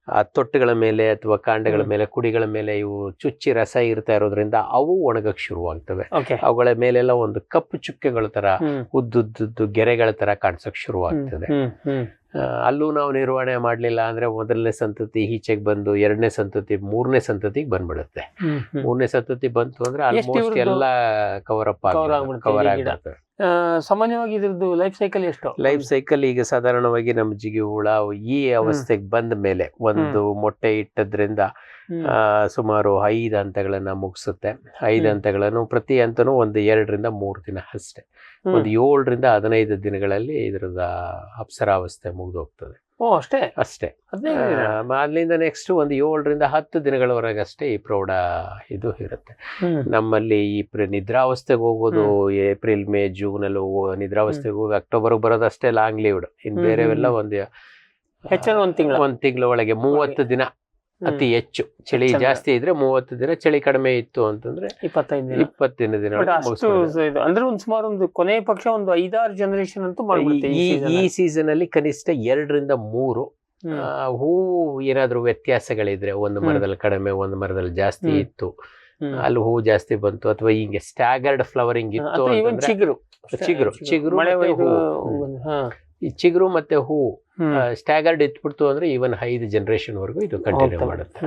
ಆ ತೊಟ್ಟುಗಳ ಮೇಲೆ ಅಥವಾ ಕಾಂಡಗಳ ಮೇಲೆ, ಕುಡಿಗಳ ಮೇಲೆ ಇವು ಚುಚ್ಚಿ ರಸ ಇರ್ತಾ ಇರೋದ್ರಿಂದ ಅವು ಒಣಗಕ್ಕೆ ಶುರುವಾಗ್ತವೆ. ಅವುಗಳ ಮೇಲೆಲ್ಲ ಒಂದು ಕಪ್ಪು ಚುಕ್ಕೆಗಳ ತರ ಉದ್ದುದ್ದು ಗೆರೆಗಳ ತರ ಕಾಣಿಸಕ್ ಶುರುವಾಗ್ತದೆ. ಅಲ್ಲೂ ನಾವು ನಿರ್ವಹಣೆ ಮಾಡ್ಲಿಲ್ಲ ಅಂದ್ರೆ ಮೊದಲನೇ ಸಂತತಿ ಈಚೆಗೆ ಬಂದು ಎರಡನೇ ಸಂತತಿ ಮೂರನೇ ಸಂತತಿಗೆ ಬಂದ್ಬಿಡುತ್ತೆ. ಮೂರನೇ ಸಂತತಿ ಬಂತು ಅಂದ್ರೆ ಆಲ್ಮೋಸ್ಟ್ ಎಲ್ಲ ಕವರ್ ಆಗ್ಬಿಡುತ್ತೆ. ಸಾಮಾನ್ಯವಾಗಿ ಇದ್ರದ್ದು ಲೈಫ್ ಸೈಕಲ್ ಎಷ್ಟು? ಲೈಫ್ ಸೈಕಲ್ ಈಗ ಸಾಧಾರಣವಾಗಿ ನಮ್ಮ ಜಿಗಿ ಹುಳ ಈ ಅವಸ್ಥೆಗೆ ಬಂದ ಮೇಲೆ ಒಂದು ಮೊಟ್ಟೆ ಇಟ್ಟದ್ರಿಂದ ಸುಮಾರು 5 ಹಂತಗಳನ್ನ ಮುಗಿಸುತ್ತೆ. 5 ಹಂತಗಳನ್ನು ಪ್ರತಿ ಹಂತನೂ ಒಂದು 2 ರಿಂದ 3 ದಿನ ಅಷ್ಟೇ. ಒಂದು 7 ರಿಂದ 15 ದಿನಗಳಲ್ಲಿ ಇದ್ರದ ಅಪ್ಸರಾವಸ್ಥೆ ಮುಗಿದೋಗ್ತದೆ. ಅಷ್ಟೇ. ಅಲ್ಲಿಂದ ನೆಕ್ಸ್ಟ್ ಒಂದು 7 ರಿಂದ 10 ದಿನಗಳವರೆಗೆ ಅಷ್ಟೇ ಈ ಪ್ರೌಢ ಇದು ಇರುತ್ತೆ. ನಮ್ಮಲ್ಲಿ ಈ ನಿದ್ರಾವಸ್ಥೆಗೆ ಹೋಗೋದು ಏಪ್ರಿಲ್ ಮೇ ಜೂನ್ ಅಲ್ಲಿ ನಿದ್ರಾವಸ್ಥೆಗೆ ಹೋಗಿ ಅಕ್ಟೋಬರ್ ಬರೋದಷ್ಟೇ ಲಾಂಗ್ ಲೀವ್ಡ್. ಇನ್ ಬೇರೆವೆಲ್ಲ ಒಂದು ತಿಂಗಳ ಒಳಗೆ 30 ದಿನ ಅತಿ ಹೆಚ್ಚು. ಚಳಿ ಜಾಸ್ತಿ ಇದ್ರೆ 30 ದಿನ, ಚಳಿ ಕಡಿಮೆ ಇತ್ತು ಅಂತಂದ್ರೆ 25 ದಿನ. ಅಂದ್ರೆ ಒಂದು ಸುಮಾರು ಒಂದು ಕೊನೆ ಪಕ್ಷ ಒಂದು 5-6 ಜನರೇಷನ್ ಅಂತೂ ಈ ಸೀಸನ್ ಅಲ್ಲಿ ಕನಿಷ್ಠ 2 ರಿಂದ 3 ಹೂ ಏನಾದ್ರು ವ್ಯತ್ಯಾಸಗಳಿದ್ರೆ, ಒಂದು ಮರದಲ್ಲಿ ಕಡಿಮೆ ಒಂದು ಮರದಲ್ಲಿ ಜಾಸ್ತಿ ಇತ್ತು, ಅಲ್ಲಿ ಹೂ ಜಾಸ್ತಿ ಬಂತು, ಅಥವಾ ಹಿಂಗೆ ಸ್ಟ್ಯಾಗರ್ಡ್ ಫ್ಲವರಿಂಗ್ ಇತ್ತು ಅಂತಂದ್ರೆ ಈ ಚಿಗುರು ಮತ್ತೆ ಹೂ ಸ್ಟ್ಯಾಗರ್ಡ್ ಇಟ್ಬಿಡ್ತು ಅಂದ್ರೆ ಈವನ್ 5 ಜನರೇಷನ್ ವರೆಗೂ ಇದು ಕಂಟಿನ್ಯೂ ಮಾಡುತ್ತೆ.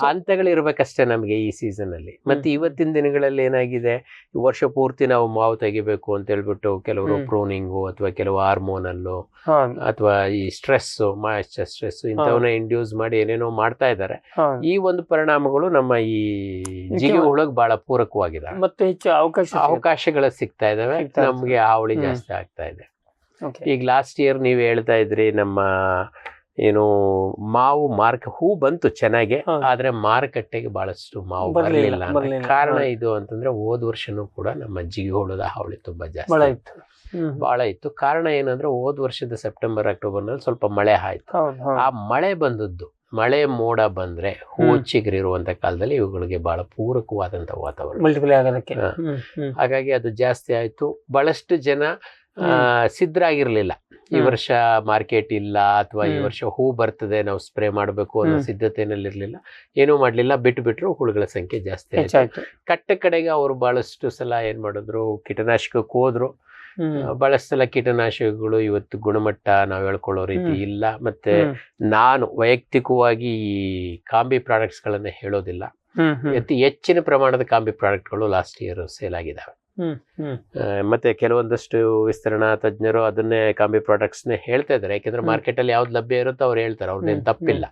ಹಂತಗಳಿರ್ಬೇಕಷ್ಟೇ ನಮಗೆ ಈ ಸೀಸನ್ ಅಲ್ಲಿ. ಮತ್ತೆ ಇವತ್ತಿನ ದಿನಗಳಲ್ಲಿ ಏನಾಗಿದೆ, ವರ್ಷ ಪೂರ್ತಿ ನಾವು ಮಾವು ತೆಗಿಬೇಕು ಅಂತ ಹೇಳ್ಬಿಟ್ಟು ಕೆಲವರು ಪ್ರೂನಿಂಗು ಅಥವಾ ಕೆಲವು ಹಾರ್ಮೋನಲ್ಲು ಅಥವಾ ಈ ಮಾಯಿಶ್ಚರ್ ಸ್ಟ್ರೆಸ್ ಇಂಥವನ್ನ ಇಂಡ್ಯೂಸ್ ಮಾಡಿ ಏನೇನೋ ಮಾಡ್ತಾ ಇದ್ದಾರೆ. ಈ ಒಂದು ಪರಿಣಾಮಗಳು ನಮ್ಮ ಈ ಜಿಗಿ ಹುಳಗ್ ಬಹಳ ಪೂರಕವಾಗಿದ್ದಾವೆ. ಮತ್ತೆ ಹೆಚ್ಚು ಅವಕಾಶಗಳು ಸಿಗ್ತಾ ಇದಾವೆ. ನಮ್ಗೆ ಹಾವಳಿ ಜಾಸ್ತಿ ಆಗ್ತಾ ಇದೆ. ಈಗ ಲಾಸ್ಟ್ ಇಯರ್ ನೀವು ಹೇಳ್ತಾ ಇದ್ರಿ ನಮ್ಮ ಏನು ಮಾವು ಹೂ ಬಂತು ಚೆನ್ನಾಗಿ, ಆದ್ರೆ ಮಾರುಕಟ್ಟೆಗೆ ಬಹಳಷ್ಟು ಮಾವು ಬರಲಿಲ್ಲ. ಕಾರಣ ಇದು ಅಂತಂದ್ರೆ ಹೋದ ವರ್ಷನೂ ಕೂಡ ನಮ್ಮ ಜಿಗಿ ಹುಳದ ಹಾವಳಿ ತುಂಬಾ ಜಾಸ್ತಿ ಬಹಳ ಇತ್ತು. ಕಾರಣ ಏನಂದ್ರೆ ಹೋದ ವರ್ಷದ ಸೆಪ್ಟೆಂಬರ್ ಅಕ್ಟೋಬರ್ ನಲ್ಲಿ ಸ್ವಲ್ಪ ಮಳೆ ಆಯ್ತು. ಆ ಮಳೆ ಬಂದದ್ದು, ಮಳೆ ಮೋಡ ಬಂದ್ರೆ ಹೂ ಚಿಗುರಿರುವಂತ ಕಾಲದಲ್ಲಿ ಇವುಗಳಿಗೆ ಬಹಳ ಪೂರಕವಾದಂತ ವಾತಾವರಣ. ಹಾಗಾಗಿ ಅದು ಜಾಸ್ತಿ ಆಯ್ತು. ಬಹಳಷ್ಟು ಜನ ಸಿದ್ಧರಾಗಿರ್ಲಿಲ್ಲ. ಈ ವರ್ಷ ಮಾರ್ಕೆಟ್ ಇಲ್ಲ ಅಥವಾ ಈ ವರ್ಷ ಹೂ ಬರ್ತದೆ, ನಾವು ಸ್ಪ್ರೇ ಮಾಡಬೇಕು ಅನ್ನೋ ಸಿದ್ಧತೆನಲ್ಲಿ ಇರ್ಲಿಲ್ಲ, ಏನೂ ಮಾಡ್ಲಿಲ್ಲ, ಬಿಟ್ರು ಹುಳುಗಳ ಸಂಖ್ಯೆ ಜಾಸ್ತಿ ಆಯ್ತು. ಕಡೆಗೆ ಅವರು ಬಹಳಷ್ಟು ಸಲ ಏನ್ ಮಾಡಿದ್ರು, ಕೀಟನಾಶಕಕ್ಕೆ ಹೋದ್ರು. ಬಹಳಷ್ಟು ಸಲ ಕೀಟನಾಶಕಗಳು ಇವತ್ತು ಗುಣಮಟ್ಟ ನಾವು ಹೇಳ್ಕೊಳ್ಳೋ ರೀತಿ ಇಲ್ಲ. ಮತ್ತೆ ನಾನು ವೈಯಕ್ತಿಕವಾಗಿ ಈ ಕಾಂಬಿ ಪ್ರಾಡಕ್ಟ್ಸ್ ಗಳನ್ನ ಹೇಳೋದಿಲ್ಲ. ಅತಿ ಹೆಚ್ಚಿನ ಪ್ರಮಾಣದ ಕಾಂಬಿ ಪ್ರಾಡಕ್ಟ್ಗಳು ಲಾಸ್ಟ್ ಇಯರ್ ಸೇಲ್ ಆಗಿದ್ದಾವೆ. ಮತ್ತೆ ಕೆಲವೊಂದಷ್ಟು ವಿಸ್ತರಣಾ ತಜ್ಞರು ಅದನ್ನೇ ಕಾಂಬಿ ಪ್ರಾಡಕ್ಟ್ಸ್ ನೇ ಹೇಳ್ತಾ ಇದಾರೆ. ಯಾಕಂದ್ರೆ ಮಾರ್ಕೆಟ್ ಅಲ್ಲಿ ಯಾವ್ದು ಲಭ್ಯ ಇರುತ್ತೋ ಅವ್ರು ಹೇಳ್ತಾರೆ, ಅವ್ರನ್ನೇನ್ ತಪ್ಪಿಲ್ಲ.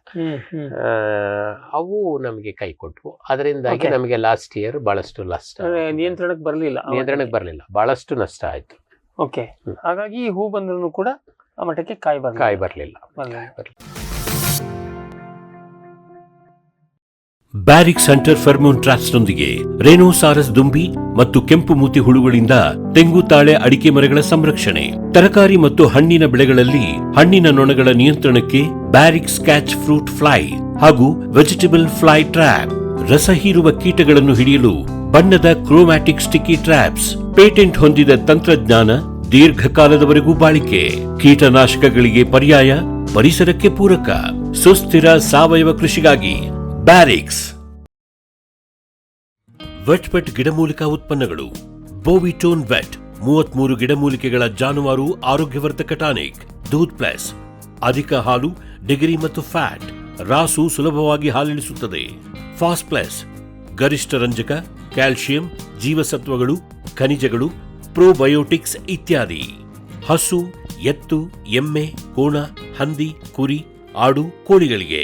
ಅವು ನಮಗೆ ಕೈ ಕೊಟ್ವು. ಅದರಿಂದಾಗಿ ನಮಗೆ ಲಾಸ್ಟ್ ಇಯರ್ ಬಹಳಷ್ಟು ನಿಯಂತ್ರಣಕ್ಕೆ ಬರ್ಲಿಲ್ಲ, ಬಹಳಷ್ಟು ನಷ್ಟ ಆಯ್ತು. ಹಾಗಾಗಿ ಹೂ ಬಂದ್ರು ಕೂಡ ಆ ಮಟ್ಟಕ್ಕೆ ಕಾಯಿ ಬರ್ಲಿಲ್ಲ. ಬ್ಯಾರಿಕ್ಸ್ ಹಂಟರ್ ಫೆರ್ಮೋನ್ ಟ್ರಾಪ್ಸ್ನೊಂದಿಗೆ ರೇನೋಸಾರಸ್ ದುಂಬಿ ಮತ್ತು ಕೆಂಪು ಮೂತಿ ಹುಳುಗಳಿಂದ ತೆಂಗು, ತಾಳೆ, ಅಡಿಕೆ ಮರಗಳ ಸಂರಕ್ಷಣೆ. ತರಕಾರಿ ಮತ್ತು ಹಣ್ಣಿನ ಬೆಳೆಗಳಲ್ಲಿ ಹಣ್ಣಿನ ನೊಣಗಳ ನಿಯಂತ್ರಣಕ್ಕೆ ಬ್ಯಾರಿಕ್ಸ್ ಕ್ಯಾಚ್ ಫ್ರೂಟ್ ಫ್ಲೈ ಹಾಗೂ ವೆಜಿಟೇಬಲ್ ಫ್ಲೈ ಟ್ರ್ಯಾಪ್. ರಸ ಹೀರುವ ಕೀಟಗಳನ್ನು ಹಿಡಿಯಲು ಬಣ್ಣದ ಕ್ರೋಮ್ಯಾಟಿಕ್ ಸ್ಟಿಕ್ಕಿ ಟ್ರ್ಯಾಪ್ಸ್. ಪೇಟೆಂಟ್ ಹೊಂದಿದ ತಂತ್ರಜ್ಞಾನ, ದೀರ್ಘಕಾಲದವರೆಗೂ ಬಾಳಿಕೆ. ಕೀಟನಾಶಕಗಳಿಗೆ ಪರ್ಯಾಯ, ಪರಿಸರಕ್ಕೆ ಪೂರಕ. ಸುಸ್ಥಿರ ಸಾವಯವ ಕೃಷಿಗಾಗಿ ಬ್ಯಾರಿಕ್ಸ್. ವೆಟ್ ಗಿಡಮೂಲಿಕಾ ಉತ್ಪನ್ನಗಳು. ಬೋವಿಟೋನ್ ವೆಟ್ 33 ಗಿಡಮೂಲಿಕೆಗಳ ಜಾನುವಾರು ಆರೋಗ್ಯವರ್ಧಕ ಟಾನಿಕ್. ದೂದ್ ಪ್ಲಸ್ ಅಧಿಕ ಹಾಲು, ಡಿಗ್ರಿ ಮತ್ತು ಫ್ಯಾಟ್. ರಾಸು ಸುಲಭವಾಗಿ ಹಾಲಿಳಿಸುತ್ತದೆ. ಫಾಸ್ಟ್ ಪ್ಲಸ್ ಗರಿಷ್ಠ ರಂಜಕ, ಕ್ಯಾಲ್ಸಿಯಂ, ಜೀವಸತ್ವಗಳು, ಖನಿಜಗಳು, ಪ್ರೋಬಯೋಟಿಕ್ಸ್ ಇತ್ಯಾದಿ. ಹಸು, ಎತ್ತು, ಎಮ್ಮೆ, ಕೋಣ, ಹಂದಿ, ಕುರಿ, ಆಡು, ಕೋಳಿಗಳಿಗೆ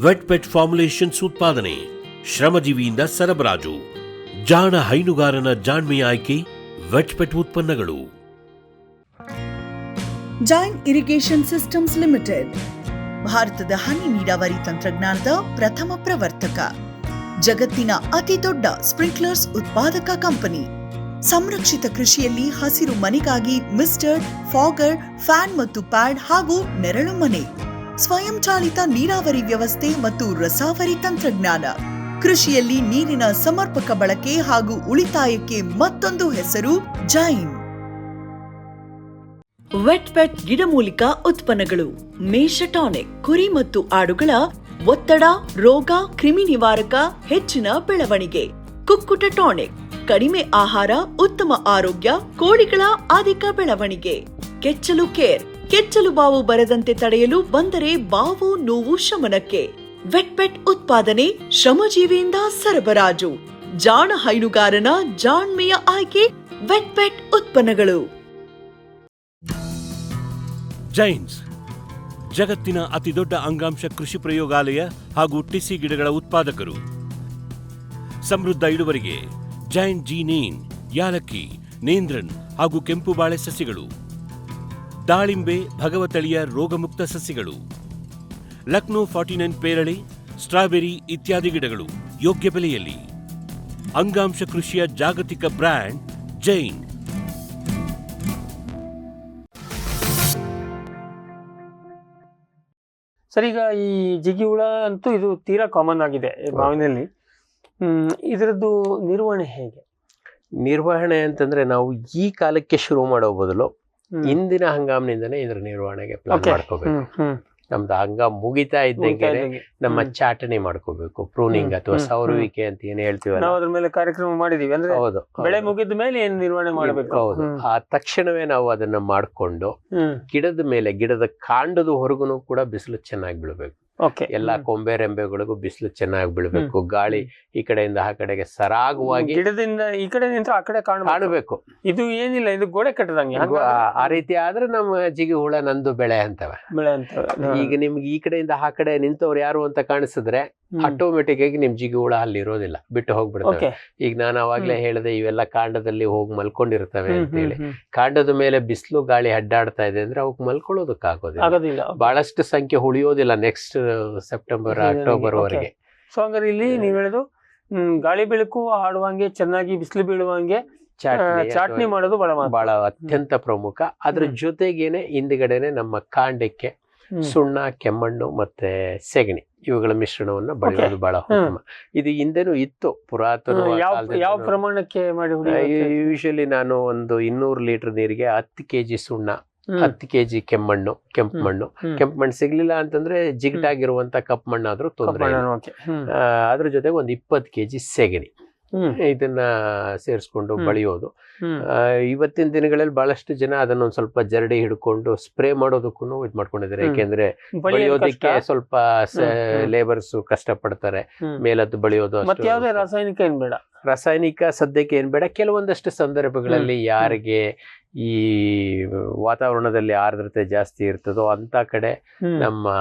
ವೆಟ್ ಪೆಟ್ ಫಾರ್ಮುಲೇಷನ್ಸ್ ಉತ್ಪಾದನೆ, ಶ್ರಮಜೀವಿಯಿಂದ ಸರಬರಾಜು, ಜಾಣ ಹೈನುಗಾರನ ಜಾಣ್ಮೆಯ ಆಯ್ಕೆ ವೆಟ್ ಪೆಟ್ ಉತ್ಪನ್ನಗಳು. ಜೈನ್ ಇರಿಗೇಷನ್ ಸಿಸ್ಟಮ್ಸ್ ಲಿಮಿಟೆಡ್ ಭಾರತದ ಹನಿ ನೀರಾವರಿ ತಂತ್ರಜ್ಞಾನದ ಪ್ರಥಮ ಪ್ರವರ್ತಕ, ಜಗತ್ತಿನ ಅತಿ ದೊಡ್ಡ ಸ್ಪ್ರಿಂಕ್ಲರ್ಸ್ ಉತ್ಪಾದಕ ಕಂಪನಿ. ಸಂರಕ್ಷಿತ ಕೃಷಿಯಲ್ಲಿ ಹಸಿರು ಮನೆಗಾಗಿ ಮಿಸ್ಟರ್, ಫಾಗರ್, ಫ್ಯಾನ್ ಮತ್ತು ಪ್ಯಾಡ್ ಹಾಗೂ ನೆರಳು ಮನೆ, ಸ್ವಯಂ ಚಾಲಿತ ನೀರಾವರಿ ವ್ಯವಸ್ಥೆ ಮತ್ತು ರಸಾವರಿ ತಂತ್ರಜ್ಞಾನ. ಕೃಷಿಯಲ್ಲಿ ನೀರಿನ ಸಮರ್ಪಕ ಬಳಕೆ ಹಾಗೂ ಉಳಿತಾಯಕ್ಕೆ ಮತ್ತೊಂದು ಹೆಸರು ಜೈನ್. ವೆಟ್ ಪೆಟ್ ಗಿಡಮೂಲಿಕಾ ಉತ್ಪನ್ನಗಳು, ಮೇಷ ಟಾನಿಕ್, ಕುರಿ ಮತ್ತು ಆಡುಗಳ ಒತ್ತಡ, ರೋಗ, ಕ್ರಿಮಿ ನಿವಾರಕ, ಹೆಚ್ಚಿನ ಬೆಳವಣಿಗೆ. ಕುಕ್ಕುಟ ಟಾನಿಕ್, ಕಡಿಮೆ ಆಹಾರ, ಉತ್ತಮ ಆರೋಗ್ಯ, ಕೋಳಿಗಳ ಅಧಿಕ ಬೆಳವಣಿಗೆ. ಕೆಚ್ಚಲು ಕೇರ್, ಕೆಚ್ಚಲು ಬಾವು ಬರದಂತೆ ತಡೆಯಲು, ಬಂದರೆ ಬಾವು ನೋವು ಶಮನಕ್ಕೆ. ವೆಟ್ ಪೆಟ್ ಉತ್ಪಾದನೆ, ಶ್ರಮಜೀವಿಯಿಂದ ಸರಬರಾಜು, ಜಾಣ ಹೈನುಗಾರನ ಜಾಣ್ಮೆಯ ಆಯ್ಕೆ ವೆಟ್ ಪೆಟ್ ಉತ್ಪನ್ನಗಳು. ಜೈನ್ಸ್ ಜಗತ್ತಿನ ಅತಿದೊಡ್ಡ ಅಂಗಾಂಶ ಕೃಷಿ ಪ್ರಯೋಗಾಲಯ ಹಾಗೂ ಟಿಸಿ ಗಿಡಗಳ ಉತ್ಪಾದಕರು. ಸಮೃದ್ಧ ಇಳುವರಿಗೆ ಜೈನ್ ಜೀನೇನ್, ಯಾಲಕ್ಕಿ, ನೇಂದ್ರನ್ ಹಾಗೂ ಕೆಂಪು ಬಾಳೆ ಸಸಿಗಳು, ದಾಳಿಂಬೆ, ಭಗವತಳಿಯ ರೋಗಮುಕ್ತ ಸಸಿಗಳು, ಲಕ್ನೋ 49 ಪೇರಳೆ, ಸ್ಟ್ರಾಬೆರಿ ಇತ್ಯಾದಿ ಗಿಡಗಳು ಯೋಗ್ಯ ಬೆಲೆಯಲ್ಲಿ. ಅಂಗಾಂಶ ಕೃಷಿಯ ಜಾಗತಿಕ ಬ್ರ್ಯಾಂಡ್ ಜೈನ್. ಸರ್, ಈಗ ಈ ಜಿಗಿ ಹುಳ ಅಂತೂ ಇದು ತೀರಾ ಕಾಮನ್ ಆಗಿದೆ ಮಾವಿನಲ್ಲಿ. ಇದರದ್ದು ನಿರ್ವಹಣೆ ಹೇಗೆ? ನಿರ್ವಹಣೆ ಅಂತಂದ್ರೆ ನಾವು ಈ ಕಾಲಕ್ಕೆ ಶುರು ಮಾಡೋ ಬದಲು ಇಂದಿನ ಹಂಗಾಮಿನಿಂದನೇ ಇದ್ರ ನಿರ್ವಹಣೆಗೆ ಪ್ಲಾನ್ ಮಾಡ್ಕೋಬೇಕು. ನಮ್ದು ಹಂಗಾಮ್ ಮುಗಿತಾ ಇದ್ದಂಗೆ ನಮ್ಮ ಚಾಟಣಿ ಮಾಡ್ಕೋಬೇಕು, ಪ್ರೂನಿಂಗ್ ಅಥವಾ ಸೌರುವಿಕೆ ಅಂತ ಏನ್ ಹೇಳ್ತೀವಿ. ನಾವು ಅದ್ರ ಮೇಲೆ ಕಾರ್ಯಕ್ರಮ ಮಾಡಿದೀವಿ ಅಂದ್ರೆ ಹೌದು, ಬೆಳೆ ಮುಗಿದ ಮೇಲೆ ಏನ್ ನಿರ್ವಹಣೆ ಮಾಡಬೇಕು. ಹೌದು, ಆ ತಕ್ಷಣವೇ ನಾವು ಅದನ್ನ ಮಾಡ್ಕೊಂಡು ಗಿಡದ ಮೇಲೆ, ಗಿಡದ ಕಾಂಡದ ಹೊರಗುನು ಕೂಡ ಬಿಸಿಲು ಚೆನ್ನಾಗಿ ಬೀಳ್ಬೇಕು. ಎಲ್ಲಾ ಕೊಂಬೆ ರೆಂಬೆಗಳಿಗೂ ಬಿಸಿಲು ಚೆನ್ನಾಗಿ ಬೀಳ್ಬೇಕು. ಗಾಳಿ ಈ ಕಡೆಯಿಂದ ಆ ಕಡೆಗೆ ಸರಾಗವಾಗಿ, ಗಿಡದಿಂದ ಈ ಕಡೆ ನಿಂತ ಆ ಕಡೆ ಕಾಣಬೇಕು. ಇದು ಏನಿಲ್ಲ, ಇದು ಗೋಡೆ ಕಟ್ಟದಂಗೆ. ಆ ರೀತಿ ಆದ್ರೆ ನಮ್ಮ ಜಿಗಿ ಹುಳ ನಂದು ಬೆಳೆ ಅಂತವೆ. ಈಗ ನಿಮ್ಗೆ ಈ ಕಡೆಯಿಂದ ಆ ಕಡೆ ನಿಂತವ್ರು ಯಾರು ಅಂತ ಕಾಣಿಸಿದ್ರೆ ಆಟೋಮೆಟಿಕ್ ಆಗಿ ನಿಮ್ ಜಿಗಿ ಹುಳ ಅಲ್ಲಿ ಇರೋದಿಲ್ಲ, ಬಿಟ್ಟು ಹೋಗ್ಬಿಡ್ತವೆ. ಈಗ ನಾನು ಅವಾಗ್ಲೇ ಹೇಳಿದೆ, ಇವೆಲ್ಲ ಕಾಂಡದಲ್ಲಿ ಹೋಗಿ ಮಲ್ಕೊಂಡಿರ್ತವೆ ಅಂತ ಹೇಳಿ. ಕಾಂಡದ ಮೇಲೆ ಬಿಸಿಲು ಗಾಳಿ ಅಡ್ಡಾಡ್ತಾ ಇದೆ ಅಂದ್ರೆ ಅವಕ್ ಮಲ್ಕೊಳ್ಳೋದಕ್ಕಾಗೋದಿಲ್ಲ. ಬಹಳಷ್ಟು ಸಂಖ್ಯೆ ಉಳಿಯೋದಿಲ್ಲ ನೆಕ್ಸ್ಟ್ ಸೆಪ್ಟೆಂಬರ್, ಅಕ್ಟೋಬರ್ ವರೆಗೆ. ಸೊ ಹಂಗಾರೆ ಇಲ್ಲಿ ನೀವ್ ಹೇಳುದು ಗಾಳಿ ಬೆಳಕು ಆಡುವಂಗೆ, ಚೆನ್ನಾಗಿ ಬಿಸಿಲು ಬೀಳುವಂಗೆ ಚಾಟ್ನಿ ಮಾಡೋದು ಬಹಳ ಅತ್ಯಂತ ಪ್ರಮುಖ. ಅದ್ರ ಜೊತೆಗೇನೆ ಹಿಂದ್ಗಡೆನೆ ನಮ್ಮ ಕಾಂಡಕ್ಕೆ ಸುಣ್ಣ, ಕೆಮ್ಮಣ್ಣು ಮತ್ತೆ ಸೆಗಣಿ ಇವುಗಳ ಮಿಶ್ರಣವನ್ನ ಬಳಸೋದು ಬಹಳ ಉತ್ತಮ. ಇದು ಹಿಂದೆನೂ ಇತ್ತು ಪುರಾತನ. ಯಾವ ಪ್ರಮಾಣಕ್ಕೆ ಮಾಡಿ? ಯೂಶಲಿ ನಾನು ಒಂದು 200 ಲೀಟರ್ ನೀರಿಗೆ 10 kg ಸುಣ್ಣ, 10 kg ಕೆಮ್ಮಣ್ಣು, ಕೆಂಪು ಮಣ್ಣು ಸಿಗ್ಲಿಲ್ಲ ಅಂತಂದ್ರೆ ಜಿಗಟಾಗಿರುವಂತ ಕಪ್ಪು ಮಣ್ಣಾದ್ರೂ ತೊಂದರೆ ಇಲ್ಲ. ಅದ್ರ ಜೊತೆಗೆ ಒಂದು 20 kg ಸೆಗಣಿ, ಇದನ್ನ ಸೇರಿಸ್ಕೊಂಡು ಬಳಿಯೋದು. ಇವತ್ತಿನ ದಿನಗಳಲ್ಲಿ ಬಹಳಷ್ಟು ಜನ ಅದನ್ನೊಂದ್ ಸ್ವಲ್ಪ ಜರಡಿ ಹಿಡ್ಕೊಂಡು ಸ್ಪ್ರೇ ಮಾಡೋದಕ್ಕೂ ಇದ್ ಮಾಡ್ಕೊಂಡಿದ್ದಾರೆ. ಯಾಕೆಂದ್ರೆ ಬಳಿಯೋದಕ್ಕೆ ಸ್ವಲ್ಪ ಲೇಬರ್ಸ್ ಕಷ್ಟ ಪಡ್ತಾರೆ, ಮೇಲದ್ದು ಬಳಿಯೋದು. ರಾಸಾಯನಿಕ ಏನ್ ಬೇಡ, ರಾಸಾಯನಿಕ ಸದ್ಯಕ್ಕೆ ಏನ್ ಬೇಡ. ಕೆಲವೊಂದಷ್ಟು ಸಂದರ್ಭಗಳಲ್ಲಿ ಯಾರಿಗೆ ಈ ವಾತಾವರಣದಲ್ಲಿ ಆರ್ದ್ರತೆ ಜಾಸ್ತಿ ಇರ್ತದೋ ಅಂತ ಕಡೆ ನಮ್ಮ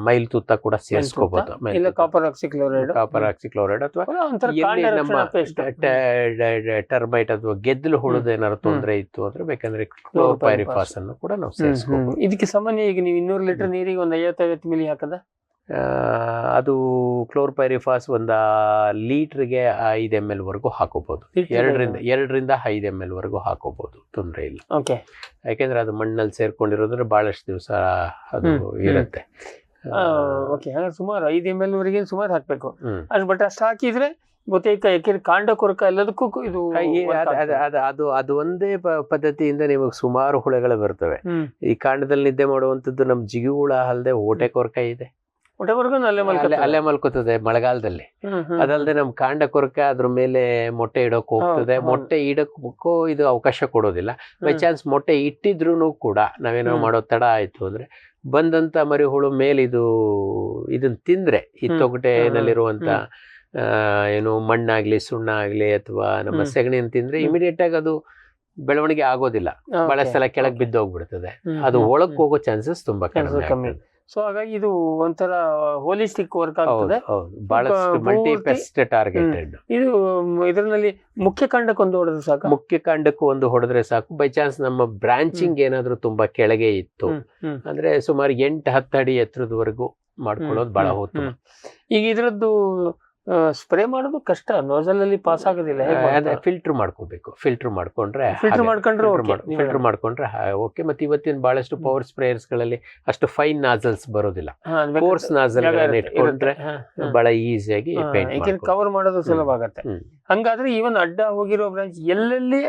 ಮೈಲ್ ತುತ್ತ ಕೂಡ ಸೇರಿಸ್ಕೋಬಹುದು. ಕಾಪರ್ ಆಕ್ಸಿಕ್ಲೋರೈಡ್ ಅಥವಾ ನಮ್ಮ ಟರ್ಮೈಟ್ ಅಥವಾ ಗೆದ್ದಲು ಹುಳದ ಏನಾದ್ರು ತೊಂದರೆ ಇತ್ತು ಅಂದ್ರೆ ಬೇಕಂದ್ರೆ ಕ್ಲೋರ್ಪೈರಿಫಾಸ್ ಅನ್ನು ಕೂಡ ನಾವು ಸೇರಿಸ್ಕೋಬಹುದು. ಇದಕ್ಕೆ ಸಾಮಾನ್ಯ ಈಗ ನೀವು 200 ಲೀಟರ್ ನೀರಿಗೆ ಒಂದು 50 ಮಿಲಿ ಹಾಕದ, ಅದು ಕ್ಲೋರ್ಪೈರಿಫಾಸ್ ಒಂದು ಲೀಟರ್ಗೆ 5 ml ವರೆಗೂ ಹಾಕೋಬಹುದು. 2 ರಿಂದ 5 ml ವರೆಗೂ ಹಾಕೋಬಹುದು, ತೊಂದರೆ ಇಲ್ಲ. ಯಾಕೆಂದ್ರೆ ಅದು ಮಣ್ಣಲ್ಲಿ ಸೇರ್ಕೊಂಡಿರೋದ್ರೆ ಬಹಳಷ್ಟು ದಿವಸ ಅದು ಇರುತ್ತೆ. ಸುಮಾರು 5 ml ವರೆಗೆ ಸುಮಾರು ಹಾಕ್ಬೇಕು. ಬಟ್ ಅಷ್ಟು ಹಾಕಿದ್ರೆ ಬಹುತೇಕ ಯಾಕೆಂದ್ರೆ ಕಾಂಡ ಕೊರಕ ಎಲ್ಲದಕ್ಕೂ ಇದು ಅದು ಒಂದೇ ಪದ್ಧತಿಯಿಂದ ನಿಮಗೆ ಸುಮಾರು ಹುಳಗಳು ಬರ್ತವೆ. ಈ ಕಾಂಡದಲ್ಲಿ ನಿದ್ದೆ ಮಾಡುವಂತದ್ದು ನಮ್ ಜಿಗಿ ಹುಳ ಅಲ್ಲದೆ ಓಟೆ ಕೊರಕ ಇದೆ, ಅಲ್ಲೇ ಮಲ್ಕೋತದೆ ಮಳೆಗಾಲದಲ್ಲಿ. ಅದಲ್ಲದೆ ನಮ್ ಕಾಂಡ ಕೊರಕ ಅದ್ರ ಮೇಲೆ ಮೊಟ್ಟೆ ಇಡೋಕ್ ಹೋಗ್ತದೆ. ಮೊಟ್ಟೆ ಇಡಕ್ಕೂ ಇದು ಅವಕಾಶ ಕೊಡೋದಿಲ್ಲ. ಬೈ ಚಾನ್ಸ್ ಮೊಟ್ಟೆ ಇಟ್ಟಿದ್ರು ಕೂಡ ನಾವೇನೋ ಮಾಡೋ ತಡ ಆಯ್ತು ಅಂದ್ರೆ ಬಂದಂತ ಮರಿ ಹುಳು ಮೇಲೆ ಇದನ್ನ ತಿಂದ್ರೆ ಈ ತೊಗಟೆನಲ್ಲಿರುವಂತ ಏನು ಮಣ್ಣಾಗ್ಲಿ ಸುಣ್ಣ ಆಗ್ಲಿ ಅಥವಾ ನಮ್ಮ ಸೆಗಣಿನ ತಿಂದ್ರೆ ಇಮಿಡಿಯೇಟ್ ಆಗಿ ಅದು ಬೆಳವಣಿಗೆ ಆಗೋದಿಲ್ಲ. ಬಹಳ ಸಲ ಕೆಳಗೆ ಬಿದ್ದೋಗ್ಬಿಡ್ತದೆ. ಅದು ಒಳಕ್ ಹೋಗೋ ಚಾನ್ಸಸ್ ತುಂಬಾ ಕಮ್ಮಿ. ಸೊ ಹಾಗಾಗಿ ಇದು ಒಂಥರ ಹೋಲಿಸ್ಟಿಕ್ ವರ್ಕ್ ಆಗ್ತದೆ. ಬಹಳಷ್ಟು ಮಲ್ಟಿ ಪೆಸ್ಟ್ ಟಾರ್ಗೆಟೆಡ್. ಇದು ಇದರಲ್ಲಿ ಮುಖ್ಯ ಕಾಂಡಕ್ಕೆ ಒಂದು ಹೊಡೆದ್ರೆ ಸಾಕು. ಮುಖ್ಯ ಕಾಂಡಕ್ಕೂ ಒಂದು ಹೊಡೆದ್ರೆ ಸಾಕು. ಬೈ ಚಾನ್ಸ್ ನಮ್ಮ ಬ್ರಾಂಚಿಂಗ್ ಏನಾದ್ರೂ ತುಂಬಾ ಕೆಳಗೆ ಇತ್ತು ಅಂದ್ರೆ ಸುಮಾರು 8-10 ಅಡಿ ಎತ್ತರದವರೆಗೂ ಮಾಡ್ಕೊಳ್ಳೋದು ಬಹಳ ಉತ್ತಮ. ಈಗ ಇದ್ರದ್ದು ಸ್ಪ್ರೇ ಮಾಡೋದು ಕಷ್ಟ, ನೋಸಲ್ ಅಲ್ಲಿ ಪಾಸ್ ಆಗೋದಿಲ್ಲ. ಫಿಲ್ಟರ್ ಮಾಡ್ಕೋಬೇಕು. ಫಿಲ್ಟರ್ ಮಾಡ್ಕೊಂಡ್ರೆ ಓಕೆ. ಮತ್ತೆ ಇವತ್ತಿನ ಬಹಳಷ್ಟು ಪವರ್ ಸ್ಪ್ರೇಯರ್ಸ್ ಗಳಲ್ಲಿ ಅಷ್ಟು ಫೈನ್ ನಾಸಲ್ಸ್ ಬರೋದಿಲ್ಲ. ಕೋರ್ಸ್ ನಾಸಲ್ ಇಟ್ಕೊಂಡ್ರೆ ಬಹಳ ಈಸಿಯಾಗಿ ಕವರ್ ಮಾಡೋದು ಸುಲಭ ಆಗತ್ತೆ. ಹಂಗಾದ್ರೆ ಈವನ್ ಅಡ್ಡ ಹೋಗಿರೋ ಬ್ರಾಂಚ್ ಎಲ್ಲೆಲ್ಲಿ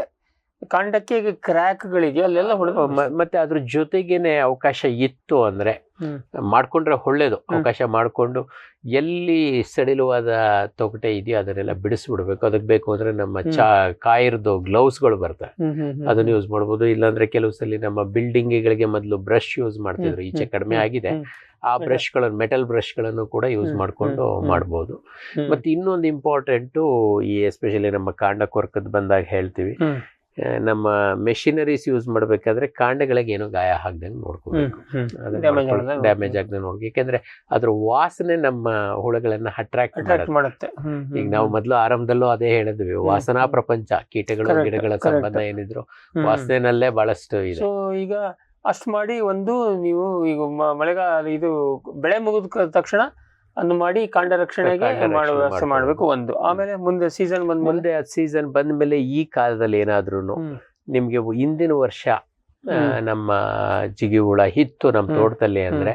ಕಾಂಡಕ್ಕೆ ಕ್ರ್ಯಾಕ್ ಗಳಿಗೆ ಅಲ್ಲೆಲ್ಲ ಹೊಡೆದು ಮತ್ತೆ ಅದ್ರ ಜೊತೆಗೇನೆ ಅವಕಾಶ ಇತ್ತು ಅಂದ್ರೆ ಮಾಡ್ಕೊಂಡ್ರೆ ಒಳ್ಳೇದು. ಅವಕಾಶ ಮಾಡ್ಕೊಂಡು ಎಲ್ಲಿ ಸಡಿಲವಾದ ತೊಗಟೆ ಇದೆಯೋ ಅದನ್ನೆಲ್ಲ ಬಿಡಿಸ್ಬಿಡ್ಬೇಕು. ಅದಕ್ಕೆ ಬೇಕು ಅಂದ್ರೆ ನಮ್ಮ ಕಾಯಿರ್ದು ಗ್ಲೌಸ್ಗಳು ಬರ್ತವೆ, ಅದನ್ನ ಯೂಸ್ ಮಾಡ್ಬೋದು. ಇಲ್ಲಾಂದ್ರೆ ಕೆಲವು ಸಲ ನಮ್ಮ ಬಿಲ್ಡಿಂಗ್ಗಳಿಗೆ ಮೊದಲು ಬ್ರಷ್ ಯೂಸ್ ಮಾಡ್ತಿದ್ರು, ಈಚೆ ಕಡಿಮೆ ಆಗಿದೆ. ಆ ಬ್ರಷ್ಗಳನ್ನು, ಮೆಟಲ್ ಬ್ರಷ್ಗಳನ್ನು ಕೂಡ ಯೂಸ್ ಮಾಡ್ಕೊಂಡು ಮಾಡ್ಬೋದು. ಮತ್ತೆ ಇನ್ನೊಂದು ಇಂಪಾರ್ಟೆಂಟು, ಈ ಎಸ್ಪೆಷಲಿ ನಮ್ಮ ಕಾಂಡ ಕೊರ್ಕದ್ ಬಂದಾಗ ಹೇಳ್ತೀವಿ, ನಮ್ಮ ಮೆಷಿನರೀಸ್ ಯೂಸ್ ಮಾಡ್ಬೇಕಾದ್ರೆ ಕಾಂಡಗಳಿಗೆ ಏನೋ ಗಾಯ ಆಗದಂಗೆ ನೋಡ್ಕೋಬೇಕು, ಡ್ಯಾಮೇಜ್ ಆಗದಂಗೆ ನೋಡ್ಬೇಕು. ಯಾಕೆಂದ್ರೆ ಅದ್ರ ವಾಸನೆ ನಮ್ಮ ಹುಳುಗಳನ್ನ ಅಟ್ರಾಕ್ಟ್ ಮಾಡುತ್ತೆ. ಈಗ ನಾವು ಮೊದಲು ಆರಂಭದಲ್ಲೂ ಅದೇ ಹೇಳಿದ್ವಿ, ವಾಸನಾ ಪ್ರಪಂಚ, ಕೀಟಗಳು ಗಿಡಗಳ ಸಂಬಂಧ ಏನಿದ್ರು ವಾಸನೆನಲ್ಲೇ ಬಹಳಷ್ಟು ಇದೆ. ಈಗ ಅಷ್ಟು ಮಾಡಿ ಒಂದು ನೀವು ಈಗ ಮಳೆಗಾಲ ಇದು ಬೆಳೆ ಮುಗಿದ ತಕ್ಷಣ ಅನ್ನು ಮಾಡಿ ಕಾಂಡ ರಕ್ಷಣೆಗೆ ವ್ಯವಸ್ಥೆ ಮಾಡಬೇಕು ಒಂದು. ಆಮೇಲೆ ಮುಂದೆ ಸೀಸನ್ ಬಂದ್ಮೇಲೆ ಈ ಕಾಲದಲ್ಲಿ ಏನಾದ್ರೂ ನಿಮ್ಗೆ ಹಿಂದಿನ ವರ್ಷ ನಮ್ಮ ಜಿಗಿ ಹುಳ ಇತ್ತು ನಮ್ಮ ತೋಟದಲ್ಲಿ ಅಂದ್ರೆ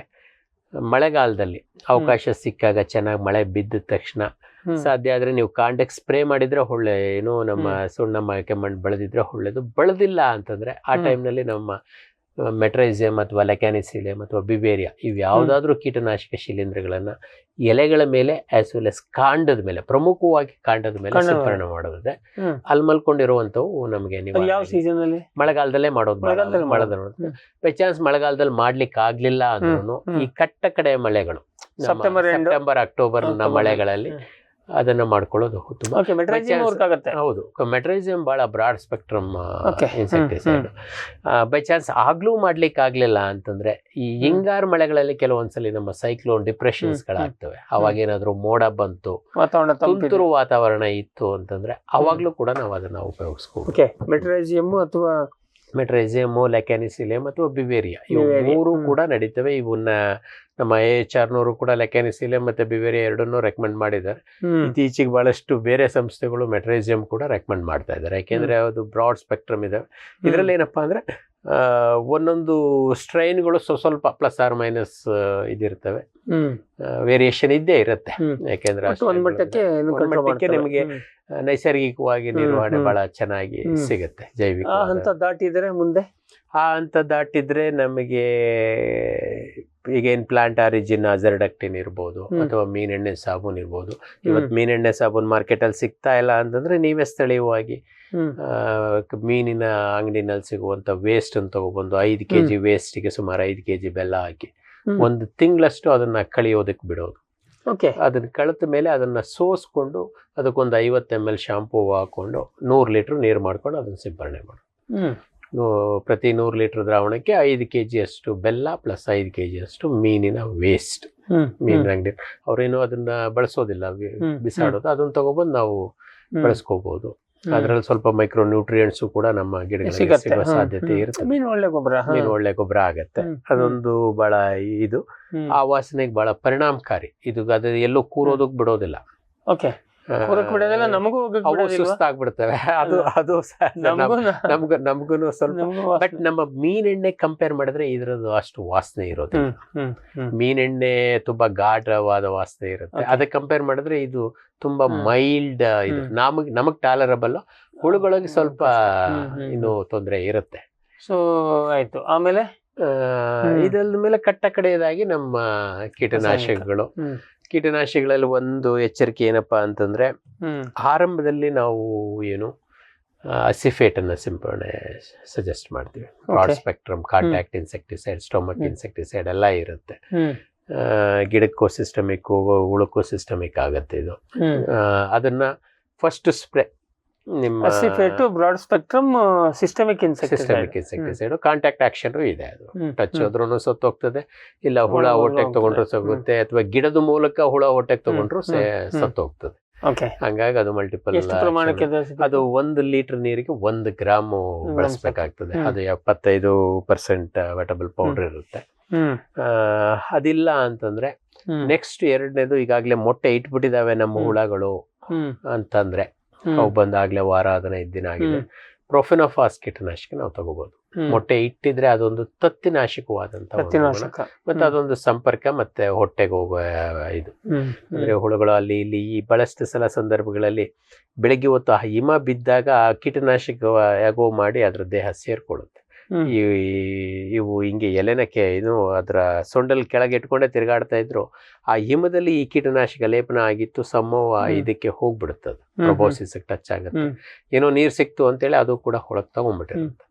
ಮಳೆಗಾಲದಲ್ಲಿ ಅವಕಾಶ ಸಿಕ್ಕಾಗ ಚೆನ್ನಾಗಿ ಮಳೆ ಬಿದ್ದ ತಕ್ಷಣ ಸಾಧ್ಯ ಆದ್ರೆ ನೀವು ಕಾಂಡಕ್ಕೆ ಸ್ಪ್ರೇ ಮಾಡಿದ್ರೆ ಒಳ್ಳೆ, ಏನು ನಮ್ಮ ಸುಣ್ಣ ಮಣ್ಣು ಬೆಳೆದಿದ್ರೆ ಒಳ್ಳೇದು. ಬೆಳೆದಿಲ್ಲ ಅಂತಂದ್ರೆ ಆ ಟೈಮ್ನಲ್ಲಿ ನಮ್ಮ ಮೆಟ್ರೈಸಿಯಂ ಅಥವಾ ಲೆಕ್ಯಾನಿಸಿಲಿಯಂ ಅಥವಾ ಬಿವೇರಿಯಾ ಇವು ಯಾವುದಾದ್ರೂ ಕೀಟನಾಶಕ ಶಿಲೀಂಧ್ರಗಳನ್ನ ಎಲೆಗಳ ಮೇಲೆ ಆಸ್ ವೆಲ್ ಎಸ್ ಕಾಂಡದ ಮೇಲೆ, ಪ್ರಮುಖವಾಗಿ ಕಾಂಡದ ಮೇಲೆ ಸಿಂಪರಣೆ ಮಾಡೋದಿದೆ. ಅಲ್ಲಿ ಮಲ್ಕೊಂಡಿರುವಂತವು ನಮಗೆ ಮಳೆಗಾಲದಲ್ಲೇ ಮಾಡೋದು. ಬೈ ಚಾನ್ಸ್ ಮಳೆಗಾಲದಲ್ಲಿ ಮಾಡ್ಲಿಕ್ಕೆ ಆಗ್ಲಿಲ್ಲ ಅಂದ್ರೂ ಈ ಕಟ್ಟ ಕಡೆ ಮಳೆಗಳು ಸೆಪ್ಟೆಂಬರ್ ಅಕ್ಟೋಬರ್ ಮಳೆಗಳಲ್ಲಿ ಅದನ್ನ ಮಾಡ್ಕೊಳ್ಳೋದು ಉತ್ತಮ. ಹೌದು, ಮೆಟ್ರೈಸಿಯಂ ಬಹಳ broad spectrum insecticide. By chance ಆಗ್ಲೂ ಮಾಡ್ಲಿಕ್ಕೆ ಆಗ್ಲಿಲ್ಲ ಅಂತಂದ್ರೆ ಈ ಹಿಂಗಾರು ಮಳೆಗಳಲ್ಲಿ ಕೆಲವೊಂದ್ಸಲಿ ನಮ್ಮ ಸೈಕ್ಲೋನ್ ಡಿಪ್ರೆಷನ್ಸ್ ಗಳಾಗ್ತವೆ. ಅವಾಗ ಏನಾದ್ರು ಮೋಡ ಬಂತು, ತುಂತುರು ವಾತಾವರಣ ಇತ್ತು ಅಂತಂದ್ರೆ ಅವಾಗ್ಲೂ ಕೂಡ ನಾವು ಅದನ್ನ ಉಪಯೋಗಿಸ್ಕೋಬಹುದು. ಮೆಟ್ರೈಸಿಯಮ್, ಲೆಕ್ಯಾನಿಸಿಲಿಯಂ ಅಥವಾ ಬಿವೇರಿಯಾ ಇವು ಮೂರು ಕೂಡ ನಡೀತವೆ. ಇವನ್ನ ನಮ್ಮ AHR ಕೂಡ ಲೆಕ್ಯಾನಿಸಿಲಿಯಂ ಮತ್ತೆ ಬಿವೇರಿಯಾ ಎರಡನ್ನೂ ರೆಕಮೆಂಡ್ ಮಾಡಿದ್ದಾರೆ. ಇತ್ತೀಚೆಗೆ ಬಹಳಷ್ಟು ಬೇರೆ ಸಂಸ್ಥೆಗಳು ಮೆಟ್ರೈಸಿಯಂ ಕೂಡ ರೆಕಮೆಂಡ್ ಮಾಡ್ತಾ ಇದ್ದಾರೆ. ಯಾಕೆಂದ್ರೆ ಅದು ಬ್ರಾಡ್ ಸ್ಪೆಕ್ಟ್ರಮ್ ಇದೆ. ಇದರಲ್ಲಿ ಏನಪ್ಪಾ ಅಂದ್ರೆ ಒಂದೊಂದು ಸ್ಟ್ರೈನ್ಗಳು ಸ್ವಲ್ಪ ಪ್ಲಸ್ ಆರ್ ಮೈನಸ್ ಇದಿರ್ತವೆ, ವೇರಿಯೇಷನ್ ಇದ್ದೇ ಇರುತ್ತೆ. ಯಾಕೆಂದ್ರೆ ಮಟ್ಟಕ್ಕೆ ನಿಮಗೆ ನೈಸರ್ಗಿಕವಾಗಿ ನಿರ್ವಹಣೆ ಬಹಳ ಚೆನ್ನಾಗಿ ಸಿಗುತ್ತೆ. ಜೈವಿಕ ಹಂತ ದಾಟಿದ್ರೆ ಮುಂದೆ ಆ ಹಂತ ದಾಟಿದ್ರೆ ನಮಗೆ ಈಗ ಏನ್ ಪ್ಲಾಂಟ್ ಆರಿಜಿನ್ ಅಜರ್ಡಕ್ಟಿನ್ ಇರ್ಬೋದು ಅಥವಾ ಮೀನೆಣ್ಣೆ ಸಾಬೂನ್ ಇರ್ಬೋದು. ಇವತ್ತು ಮೀನೆಣ್ಣೆ ಸಾಬೂನ್ ಮಾರ್ಕೆಟ್ ಅಲ್ಲಿ ಸಿಗ್ತಾ ಇಲ್ಲ ಅಂತಂದ್ರೆ ನೀವೇ ಸ್ಥಳೀಯವಾಗಿ ಮೀನಿನ ಅಂಗಡಿನಲ್ಲಿ ಸಿಗುವಂತ ವೇಸ್ಟ್ ಅನ್ನು ತಗೊಬಂದು 5 kg ವೇಸ್ಟ್ಗೆ ಸುಮಾರು 5 kg ಬೆಲ್ಲ ಹಾಕಿ 1 ತಿಂಗಳಷ್ಟು ಅದನ್ನ ಕಳಿಯೋದಕ್ಕೆ ಬಿಡೋದು. ಅದನ್ನ ಕಳೆದ ಮೇಲೆ ಅದನ್ನ ಸೋಸ್ಕೊಂಡು ಅದಕ್ಕೊಂದು 50 ml ಶಾಂಪೂ ಹಾಕೊಂಡು 100 ಲೀಟರ್ ನೀರು ಮಾಡ್ಕೊಂಡು ಅದನ್ನ ಸಿಂಪರಣೆ ಮಾಡೋದು. ಪ್ರತಿ 100 ಲೀಟರ್ ದ್ರಾವಣಕ್ಕೆ 5 kg ಅಷ್ಟು ಬೆಲ್ಲ ಪ್ಲಸ್ 5 kg ಅಷ್ಟು ಮೀನಿನ ವೇಸ್ಟ್. ಮೀನಿನ ಅಂಗಡಿ ಅವ್ರೇನು ಅದನ್ನ ಬಳಸೋದಿಲ್ಲ, ಬಿಸಾಡೋದು. ಅದನ್ನ ತಗೊಬಂದು ನಾವು ಬಳಸ್ಕೋಬಹುದು. ಅದ್ರಲ್ಲಿ ಸ್ವಲ್ಪ ಮೈಕ್ರೋ ನ್ಯೂಟ್ರಿಯೆಂಟ್ಸ್ ಕೂಡ ನಮ್ಮ ಗಿಡಗಳಿಗೆ ಸಿಗುವ ಸಾಧ್ಯತೆ ಇರುತ್ತೆ. ಮೀನು ಒಳ್ಳೆ ಗೊಬ್ಬರ ಆಗತ್ತೆ. ಅದೊಂದು ಬಹಳ ಇದು ಆ ವಾಸನೆಗೆ ಬಹಳ ಪರಿಣಾಮಕಾರಿ. ಇದು ಅದು ಎಲ್ಲೂ ಕೂರೋದಕ್ ಬಿಡೋದಿಲ್ಲ. ಸುಸ್ತಾಗ್ಬಿಡ್ತವೆ. ಅದು ನಮಗೂ ಸ್ವಲ್ಪ. ಬಟ್ ನಮ್ಮ ಮೀನೆಣ್ಣೆ ಕಂಪೇರ್ ಮಾಡಿದ್ರೆ ಇದ್ರದ್ದು ಅಷ್ಟು ವಾಸನೆ ಇರೋದಿಲ್ಲ. ಮೀನೆಣ್ಣೆ ತುಂಬಾ ಗಾಢವಾದ ವಾಸನೆ ಇರುತ್ತೆ. ಅದಕ್ಕೆ ಕಂಪೇರ್ ಮಾಡಿದ್ರೆ ಇದು ತುಂಬಾ ಮೈಲ್ಡ್. ಇದು ನಮಗ್ ಟಾಲರಬಲ್. ಹುಳುಗಳಿಗೆ ಸ್ವಲ್ಪ ಇನ್ನು ತೊಂದರೆ ಇರುತ್ತೆ. ಸೊ ಆಯ್ತು. ಆಮೇಲೆ ಇದರ ಮೇಲೆ ಕಟ್ಟ ಕಡೆಯದಾಗಿ ನಮ್ಮ ಕೀಟನಾಶಕಗಳಲ್ಲಿ ಒಂದು ಎಚ್ಚರಿಕೆ ಏನಪ್ಪಾ ಅಂತಂದ್ರೆ, ಆರಂಭದಲ್ಲಿ ನಾವು ಏನು ಅಸಿಫೇಟ್ ಅನ್ನ ಸಿಂಪರಣೆ ಸಜೆಸ್ಟ್ ಮಾಡ್ತೀವಿ. Broad spectrum contact insecticide, stomach insecticide ಎಲ್ಲ ಇರುತ್ತೆ. ಗಿಡಕ್ಕೂ ಸಿಸ್ಟಮಿಕ್ಕು ಹುಳಕ್ಕೂ ಸಿಸ್ಟಮಿಕ್ ಆಗುತ್ತೆ ಇದು. ಅದನ್ನ ಫಸ್ಟ್ ಸ್ಪ್ರೇ ನಿಮ್ಮ broad spectrum systemic insecticide contact action ಇದೆ. ಅದು ಟಚ್ ಹೋದ್ರೂ ಸತ್ತೋಗ್ತದೆ, ಇಲ್ಲ ಹುಳ ಹೊಟ್ಟೆಗೆ ತಗೊಂಡ್ರು ಸತ್ತೋಗುತ್ತೆ, ಅಥವಾ ಗಿಡದ ಮೂಲಕ ಹುಳ ಹೊಟ್ಟೆಗೆ ತಗೊಂಡ್ರು ಸತ್ತೋಗ್ತದೆ. ಹಂಗಾಗಿ ಅದು ಮಲ್ಟಿಪಲ್. ಅದು 1 ಲೀಟರ್ ನೀರಿಗೆ 1 ಗ್ರಾಮ್ ಬಳಸಬೇಕಾಗ್ತದೆ. ಅದು 75% ವೆಟಬಲ್ ಪೌಡರ್ ಇರುತ್ತೆ. ಅದಿಲ್ಲ ಅಂತಂದ್ರೆ ನೆಕ್ಸ್ಟ್ 2ನೇದು, ಈಗಾಗ್ಲೇ ಮೊಟ್ಟೆ ಇಟ್ಬಿಟ್ಟಿದಾವೆ ನಮ್ಮ ಹುಳಗಳು ಅಂತಂದ್ರೆ, ಅವು ಬಂದಾಗ್ಲೇ ವಾರ 15 ದಿನ ಆಗಿದೆ, ಪ್ರೊಫೆನೋಫಾಸ್ ಕೀಟನಾಶಕ ನಾವು ತಗೋಬಹುದು. ಮೊಟ್ಟೆ ಇಟ್ಟಿದ್ರೆ ಅದೊಂದು ತತ್ತಿನಾಶಕವಾದಂತ ಮತ್ತೆ ಅದೊಂದು ಸಂಪರ್ಕ ಮತ್ತೆ ಹೊಟ್ಟೆಗೆ ಹೋಗುವ ಇದು. ಅಂದ್ರೆ ಹುಳುಗಳು ಅಲ್ಲಿ ಇಲ್ಲಿ ಈ ಬಹಳಷ್ಟು ಸಲ ಸಂದರ್ಭಗಳಲ್ಲಿ ಬೆಳಿಗ್ಗೆ ಹೊತ್ತು ಹಿಮ ಬಿದ್ದಾಗ ಆ ಕೀಟನಾಶಕ ಯಾಗೋ ಮಾಡಿ ಅದ್ರ ದೇಹ ಸೇರ್ಕೊಳ್ಳುತ್ತೆ. ಇವು ಹಿಂಗೆ ಎಲೆನಕ್ಕೆ ಏನು ಅದರ ಸೊಂಡಲ್ ಕೆಳಗೆ ಇಟ್ಕೊಂಡೆ ತಿರುಗಾಡ್ತಾ ಇದ್ರು, ಆ ಹಿಮದಲ್ಲಿ ಈ ಕೀಟನಾಶಕ ಲೇಪನ ಆಗಿತ್ತು, ಸಮೂಹ ಇದಕ್ಕೆ ಹೋಗ್ಬಿಡುತ್ತೆ, ಪ್ರೊಬೋಸಿಸ್ ಟಚ್ ಆಗುತ್ತೆ. ಏನೋ ನೀರ್ ಸಿಕ್ತು ಅಂತೇಳಿ ಅದು ಕೂಡ ಹೊಳಗ್ ತಗೊಂಡ್ಬಿಟ್ಟಿರುತ್ತೆ.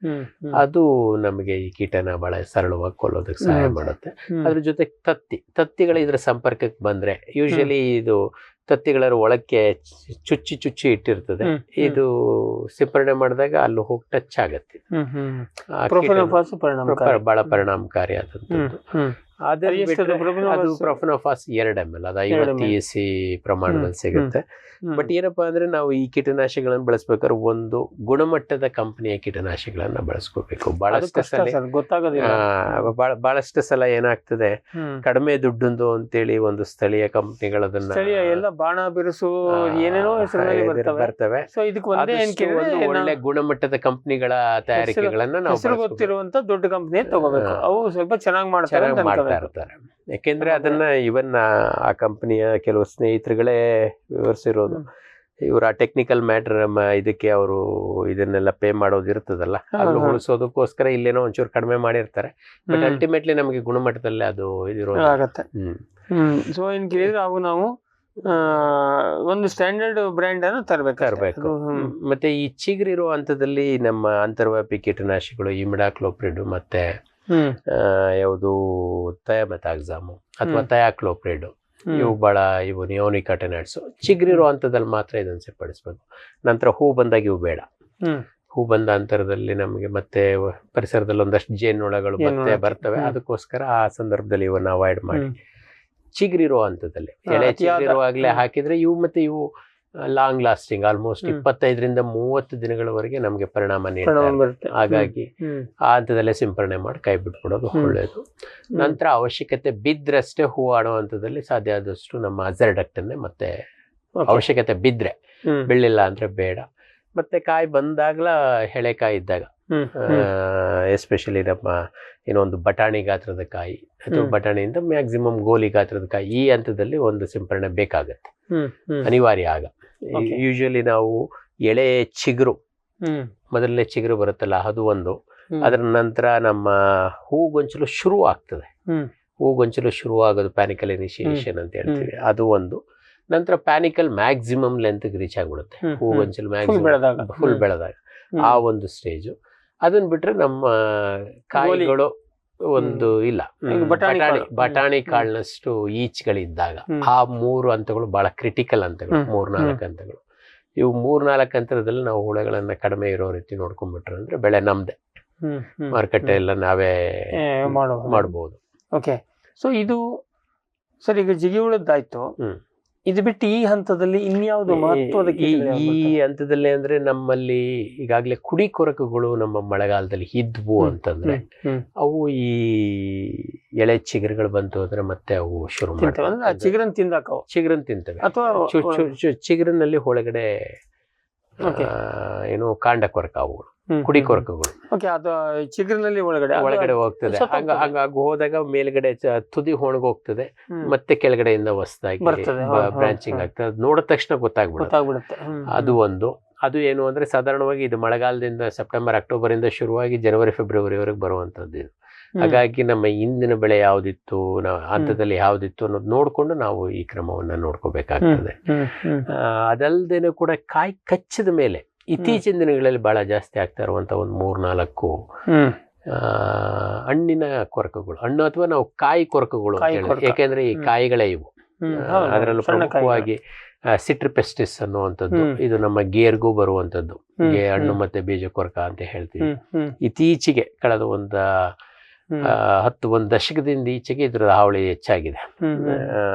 ಅದು ನಮಗೆ ಈ ಕೀಟನ ಬಹಳ ಸರಳವಾಗಿ ಕೊಲ್ಲೋದಕ್ಕೆ ಸಹಾಯ ಮಾಡುತ್ತೆ. ಅದ್ರ ಜೊತೆ ತತ್ತಿಗಳು ಇದ್ರ ಸಂಪರ್ಕಕ್ಕೆ ಬಂದ್ರೆ, ಯೂಶಲಿ ಇದು ತತ್ತಿಗಳ ಒಳಕ್ಕೆ ಚುಚ್ಚಿ ಇಟ್ಟಿರ್ತದೆ, ಇದು ಸಿಂಪರಣೆ ಮಾಡಿದಾಗ ಅಲ್ಲಿ ಹೋಗಿ ಟಚ್ ಆಗತ್ತೆ. ಬಹಳ ಪರಿಣಾಮಕಾರಿ ಆದಂತದ್ದು. ಅದು ಪ್ರೊಫೆನೋಫಾಸ್ 2 ml, ಅದು 50 EC ಪ್ರಮಾಣದಲ್ಲಿ ಸಿಗುತ್ತೆ. ಬಟ್ ಏನಪ್ಪಾ ಅಂದ್ರೆ ನಾವು ಈ ಕೀಟನಾಶಕಗಳನ್ನು ಬಳಸ್ಬೇಕಾದ್ರೆ ಒಂದು ಗುಣಮಟ್ಟದ ಕಂಪನಿಯ ಕೀಟನಾಶಕಗಳನ್ನ ಬಳಸ್ಕೋಬೇಕು. ಬಹಳಷ್ಟು ಸಲ ಏನಾಗ್ತದೆ, ಕಡಿಮೆ ದುಡ್ಡು ಅಂತೇಳಿ ಒಂದು ಸ್ಥಳೀಯ ಕಂಪನಿಗಳದನ್ನ ಎಲ್ಲ ಬಾಣ ಬಿರುಸು ಏನೇನೋ ಬರ್ತವೆ. ಒಳ್ಳೆ ಗುಣಮಟ್ಟದ ಕಂಪನಿಗಳ ತಯಾರಿಕೆಗಳನ್ನ ನಾವು ಗೊತ್ತಿರುವಂತ ದೊಡ್ಡ ಕಂಪನಿ ತಗೋಬೇಕು. ಅವು ಸ್ವಲ್ಪ ಚೆನ್ನಾಗಿ ಮಾಡ್ತಾ ಇರ್ತಾರೆ. ಯಾಕೆಂದ್ರೆ ಅದನ್ನ ಇವನ್ ಆ ಕಂಪನಿಯ ಕೆಲವು ಸ್ನೇಹಿತರುಗಳೇ ವಿವರಿಸಿರೋದು. ಇವ್ರ ಆ ಟೆಕ್ನಿಕಲ್ ಮ್ಯಾಟರ್ ಇದಕ್ಕೆ ಅವರು ಇದನ್ನೆಲ್ಲ ಪೇ ಮಾಡೋದು ಇರ್ತದಲ್ಲ, ಅಲ್ಲಿ ಉಳಿಸೋದಕ್ಕೋಸ್ಕರ ಇಲ್ಲೇನೋ ಒಂಚೂರು ಕಡಿಮೆ ಮಾಡಿರ್ತಾರೆ. ಬಟ್ ಅಲ್ಟಿಮೇಟ್ಲಿ ನಮಗೆ ಗುಣಮಟ್ಟದಲ್ಲಿ ಅದು ಆಗತ್ತೆ. ಸೊ ಇನ್ ಕೇಳಿದ್ರೆ ಅವು ನಾವು ಒಂದು ಸ್ಟ್ಯಾಂಡರ್ಡ್ ಬ್ರ್ಯಾಂಡ್ ಅನ್ನು ತರಬೇಕು. ಮತ್ತೆ ಈ ಚಿಗುರಿರೋ ಹಂತದಲ್ಲಿ ನಮ್ಮ ಅಂತರ್ವ್ಯಾಪಿ ಕೀಟನಾಶಕಗಳು ಇಮಿಡಾಕ್ಲೋಪ್ರಿಡ್ ಮತ್ತೆ ಯಾವುದು ಥಯಾಮೆಥಾಕ್ಸಾಮು ಅಥವಾ ಥಯಾಕ್ಲೋಪ್ರಿಡ್, ಇವು ನಿಯೋನಿಕಾಟೆನಾಯ್ಡ್ಸ್ ಚಿಗುರಿರೋ ಹಂತದಲ್ಲಿ ಮಾತ್ರ ಇದನ್ನು ಸಿಂಪಡಿಸಬೇಕು. ನಂತರ ಹೂ ಬಂದಾಗ ಇವು ಬೇಡ. ಹೂ ಬಂದ ಅಂತರದಲ್ಲಿ ನಮಗೆ ಮತ್ತೆ ಪರಿಸರದಲ್ಲಿ ಒಂದಷ್ಟು ಜೇನುನೊಣಗಳು ಮತ್ತೆ ಬರ್ತವೆ, ಅದಕ್ಕೋಸ್ಕರ ಆ ಸಂದರ್ಭದಲ್ಲಿ ಇವನ್ನ ಅವಾಯ್ಡ್ ಮಾಡಿ ಚಿಗುರಿರೋ ಹಂತದಲ್ಲಿ ಎಳೆ ಚಿಗುರಿರುವಾಗಲೇ ಹಾಕಿದ್ರೆ ಇವು ಲಾಂಗ್ ಲಾಸ್ಟಿಂಗ್, ಆಲ್ಮೋಸ್ಟ್ 25 ರಿಂದ 30 ದಿನಗಳವರೆಗೆ ನಮಗೆ ಪರಿಣಾಮ ನೀಡುತ್ತೆ. ಹಾಗಾಗಿ ಆ ಹಂತದಲ್ಲೇ ಸಿಂಪರಣೆ ಮಾಡಿ ಕೈ ಬಿಟ್ಬಿಡೋದು ಒಳ್ಳೆಯದು. ನಂತರ ಅವಶ್ಯಕತೆ ಬಿದ್ರಷ್ಟೇ ಹೂ ಆಡೋ ಹಂತದಲ್ಲಿ ಸಾಧ್ಯ ಆದಷ್ಟು ನಮ್ಮ ಅಜರ್ಡಕ್ಟನ್ನೇ ಮತ್ತೆ ಅವಶ್ಯಕತೆ ಬಿದ್ರೆ, ಬೆಳ್ಳಿಲ್ಲ ಅಂದ್ರೆ ಬೇಡ. ಮತ್ತೆ ಕಾಯಿ ಬಂದಾಗ್ಲ ಎಳೆಕಾಯಿ ಇದ್ದಾಗ, ಎಸ್ಪೆಷಲಿ ನಮ್ಮ ಏನೋ ಒಂದು ಬಟಾಣಿ ಗಾತ್ರದ ಕಾಯಿ ಅಥವಾ ಬಟಾಣಿಯಿಂದ ಮ್ಯಾಕ್ಸಿಮಮ್ ಗೋಲಿ ಗಾತ್ರದ ಕಾಯಿ, ಈ ಹಂತದಲ್ಲಿ ಒಂದು ಸಿಂಪರಣೆ ಬೇಕಾಗತ್ತೆ, ಅನಿವಾರ್ಯ. ಆಗ ಯೂಶಲಿ ನಾವು ಎಳೆ ಚಿಗುರು, ಮೊದಲನೇ ಚಿಗುರು ಬರುತ್ತಲ್ಲ ಅದು ಒಂದು, ಅದರ ನಂತರ ನಮ್ಮ ಹೂಗೊಂಚಲು ಶುರು ಆಗ್ತದೆ. ಹೂಗೊಂಚಲು ಶುರು ಆಗೋದು ಪ್ಯಾನಿಕಲ್ ಇನಿಷಿಯೇಷನ್ ಅಂತ ಹೇಳ್ತೀವಿ, ಅದು ಒಂದು. ನಂತರ ಪ್ಯಾನಿಕಲ್ ಮ್ಯಾಕ್ಸಿಮಮ್ ಲೆಂತ್ ರೀಚ್ ಆಗ್ಬಿಡುತ್ತೆ, ಹೂಗೊಂಚಲು ಮ್ಯಾಕ್ಸಿಮಮ್ ಫುಲ್ ಬೆಳೆದಾಗ, ಆ ಒಂದು ಸ್ಟೇಜು. ಅದನ್ನ ಬಿಟ್ರೆ ನಮ್ಮ ಕಾಯಿಗಳು ಒಂದು ಇಲ್ಲ, ಬಟಾಣಿ ಕಾಳಿನಷ್ಟು ಈಚ್ಗಳಿದ್ದಾಗ ಆ 3 ಹಂತಗಳು ಬಹಳ ಕ್ರಿಟಿಕಲ್ ಹಂತಗಳು, 3-4 ಹಂತಗಳು. ಇವು 3-4 ಹಂತದಲ್ಲಿ ನಾವು ಹುಳಗಳನ್ನ ಕಡಿಮೆ ಇರೋ ರೀತಿ ನೋಡ್ಕೊಂಡ್ಬಿಟ್ರೆ ಅಂದ್ರೆ ಬೆಳೆ ನಮ್ದೆ, ಮಾರುಕಟ್ಟೆ ಎಲ್ಲ ನಾವೇ ಮಾಡಬಹುದು. ಓಕೆ, ಸೊ ಇದು ಸರ್ ಈಗ ಜಿಗಿ ಹುಳದ್ದಾಯ್ತು. ಇದು ಬಿಟ್ಟು ಈ ಹಂತದಲ್ಲಿ ಇನ್ಯಾವುದು ಮಹತ್ವದ ಈ ಹಂತದಲ್ಲಿ ಅಂದ್ರೆ ನಮ್ಮಲ್ಲಿ ಈಗಾಗಲೇ ಕುಡಿ ಕೊರಕಗಳು ನಮ್ಮ ಮಳೆಗಾಲದಲ್ಲಿ ಇದ್ವು ಅಂತಂದ್ರೆ ಅವು ಈ ಎಳೆ ಚಿಗುರುಗಳು ಬಂತು ಅಂದ್ರೆ ಮತ್ತೆ ಅವು ಶುರು ಮಾಡ್ತವೆ, ಚಿಗುರನ್ ತಿಂತವೆ. ಅಥವಾ ಚಿಗುರಿನಲ್ಲಿ ಒಳಗಡೆ ಏನು ಕಾಂಡ ಕೊರಕ, ಅವುಗಳು ಕುಡಿ ಕೊರಕಗಳು ಚಿಗುರಿನಲ್ಲಿ ಒಳಗಡೆ ಹೋಗ್ತದೆ. ಹಂಗಾಗಿ ಹೋದಾಗ ಮೇಲ್ಗಡೆ ತುದಿ ಹೋಗ್ತದೆ, ಮತ್ತೆ ಕೆಳಗಡೆಯಿಂದ ಹೊಸದಾಗಿ ಬ್ರಾಂಚಿಂಗ್ ಆಗ್ತದೆ. ಅದು ನೋಡಿದ ತಕ್ಷಣ ಗೊತ್ತಾಗ್ಬಿಡುತ್ತೆ. ಅದು ಒಂದು. ಅದು ಏನು ಅಂದ್ರೆ ಸಾಧಾರಣವಾಗಿ ಇದು ಮಳೆಗಾಲದಿಂದ ಸೆಪ್ಟೆಂಬರ್ ಅಕ್ಟೋಬರ್ ಇಂದ ಶುರುವಾಗಿ ಜನವರಿ ಫೆಬ್ರವರಿವರೆಗೆ ಬರುವಂತದ್ದು ಇದು. ಹಾಗಾಗಿ ನಮ್ಮ ಹಿಂದಿನ ಬೆಳೆ ಯಾವ್ದಿತ್ತು, ಹಂತದಲ್ಲಿ ಯಾವ್ದಿತ್ತು ಅನ್ನೋದು ನೋಡ್ಕೊಂಡು ನಾವು ಈ ಕ್ರಮವನ್ನ ನೋಡ್ಕೋಬೇಕಾಗ್ತದೆ. ಅದಲ್ದೇನೆ ಕೂಡ ಕಾಯಿ ಕಚ್ಚಿದ ಮೇಲೆ ಇತ್ತೀಚಿನ ದಿನಗಳಲ್ಲಿ ಬಹಳ ಜಾಸ್ತಿ ಆಗ್ತಾ ಇರುವಂತ ಒಂದು 3-4 ಹಣ್ಣಿನ ಕೊರಕಗಳು, ಹಣ್ಣು ಅಥವಾ ನಾವು ಕಾಯಿ ಕೊರಕಗಳು ಅಂತ ಹೇಳಿದ್ರೆ, ಯಾಕೆಂದ್ರೆ ಈ ಕಾಯಿಗಳೇ ಇವು. ಅದರಲ್ಲೂ ಪ್ರಮುಖವಾಗಿ ಸಿಟ್ರಿಪೆಸ್ಟಿಸ್ ಅನ್ನುವಂಥದ್ದು, ಇದು ನಮ್ಮ ಗೇರ್ಗೂ ಬರುವಂಥದ್ದು, ಹಣ್ಣು ಮತ್ತೆ ಬೀಜ ಕೊರಕ ಅಂತ ಹೇಳ್ತೀವಿ. ಇತ್ತೀಚೆಗೆ ಕಳೆದ ಒಂದು 1 ದಶಕದಿಂದ ಈಚೆಗೆ ಇದ್ರ ಹಾವಳಿ ಹೆಚ್ಚಾಗಿದೆ.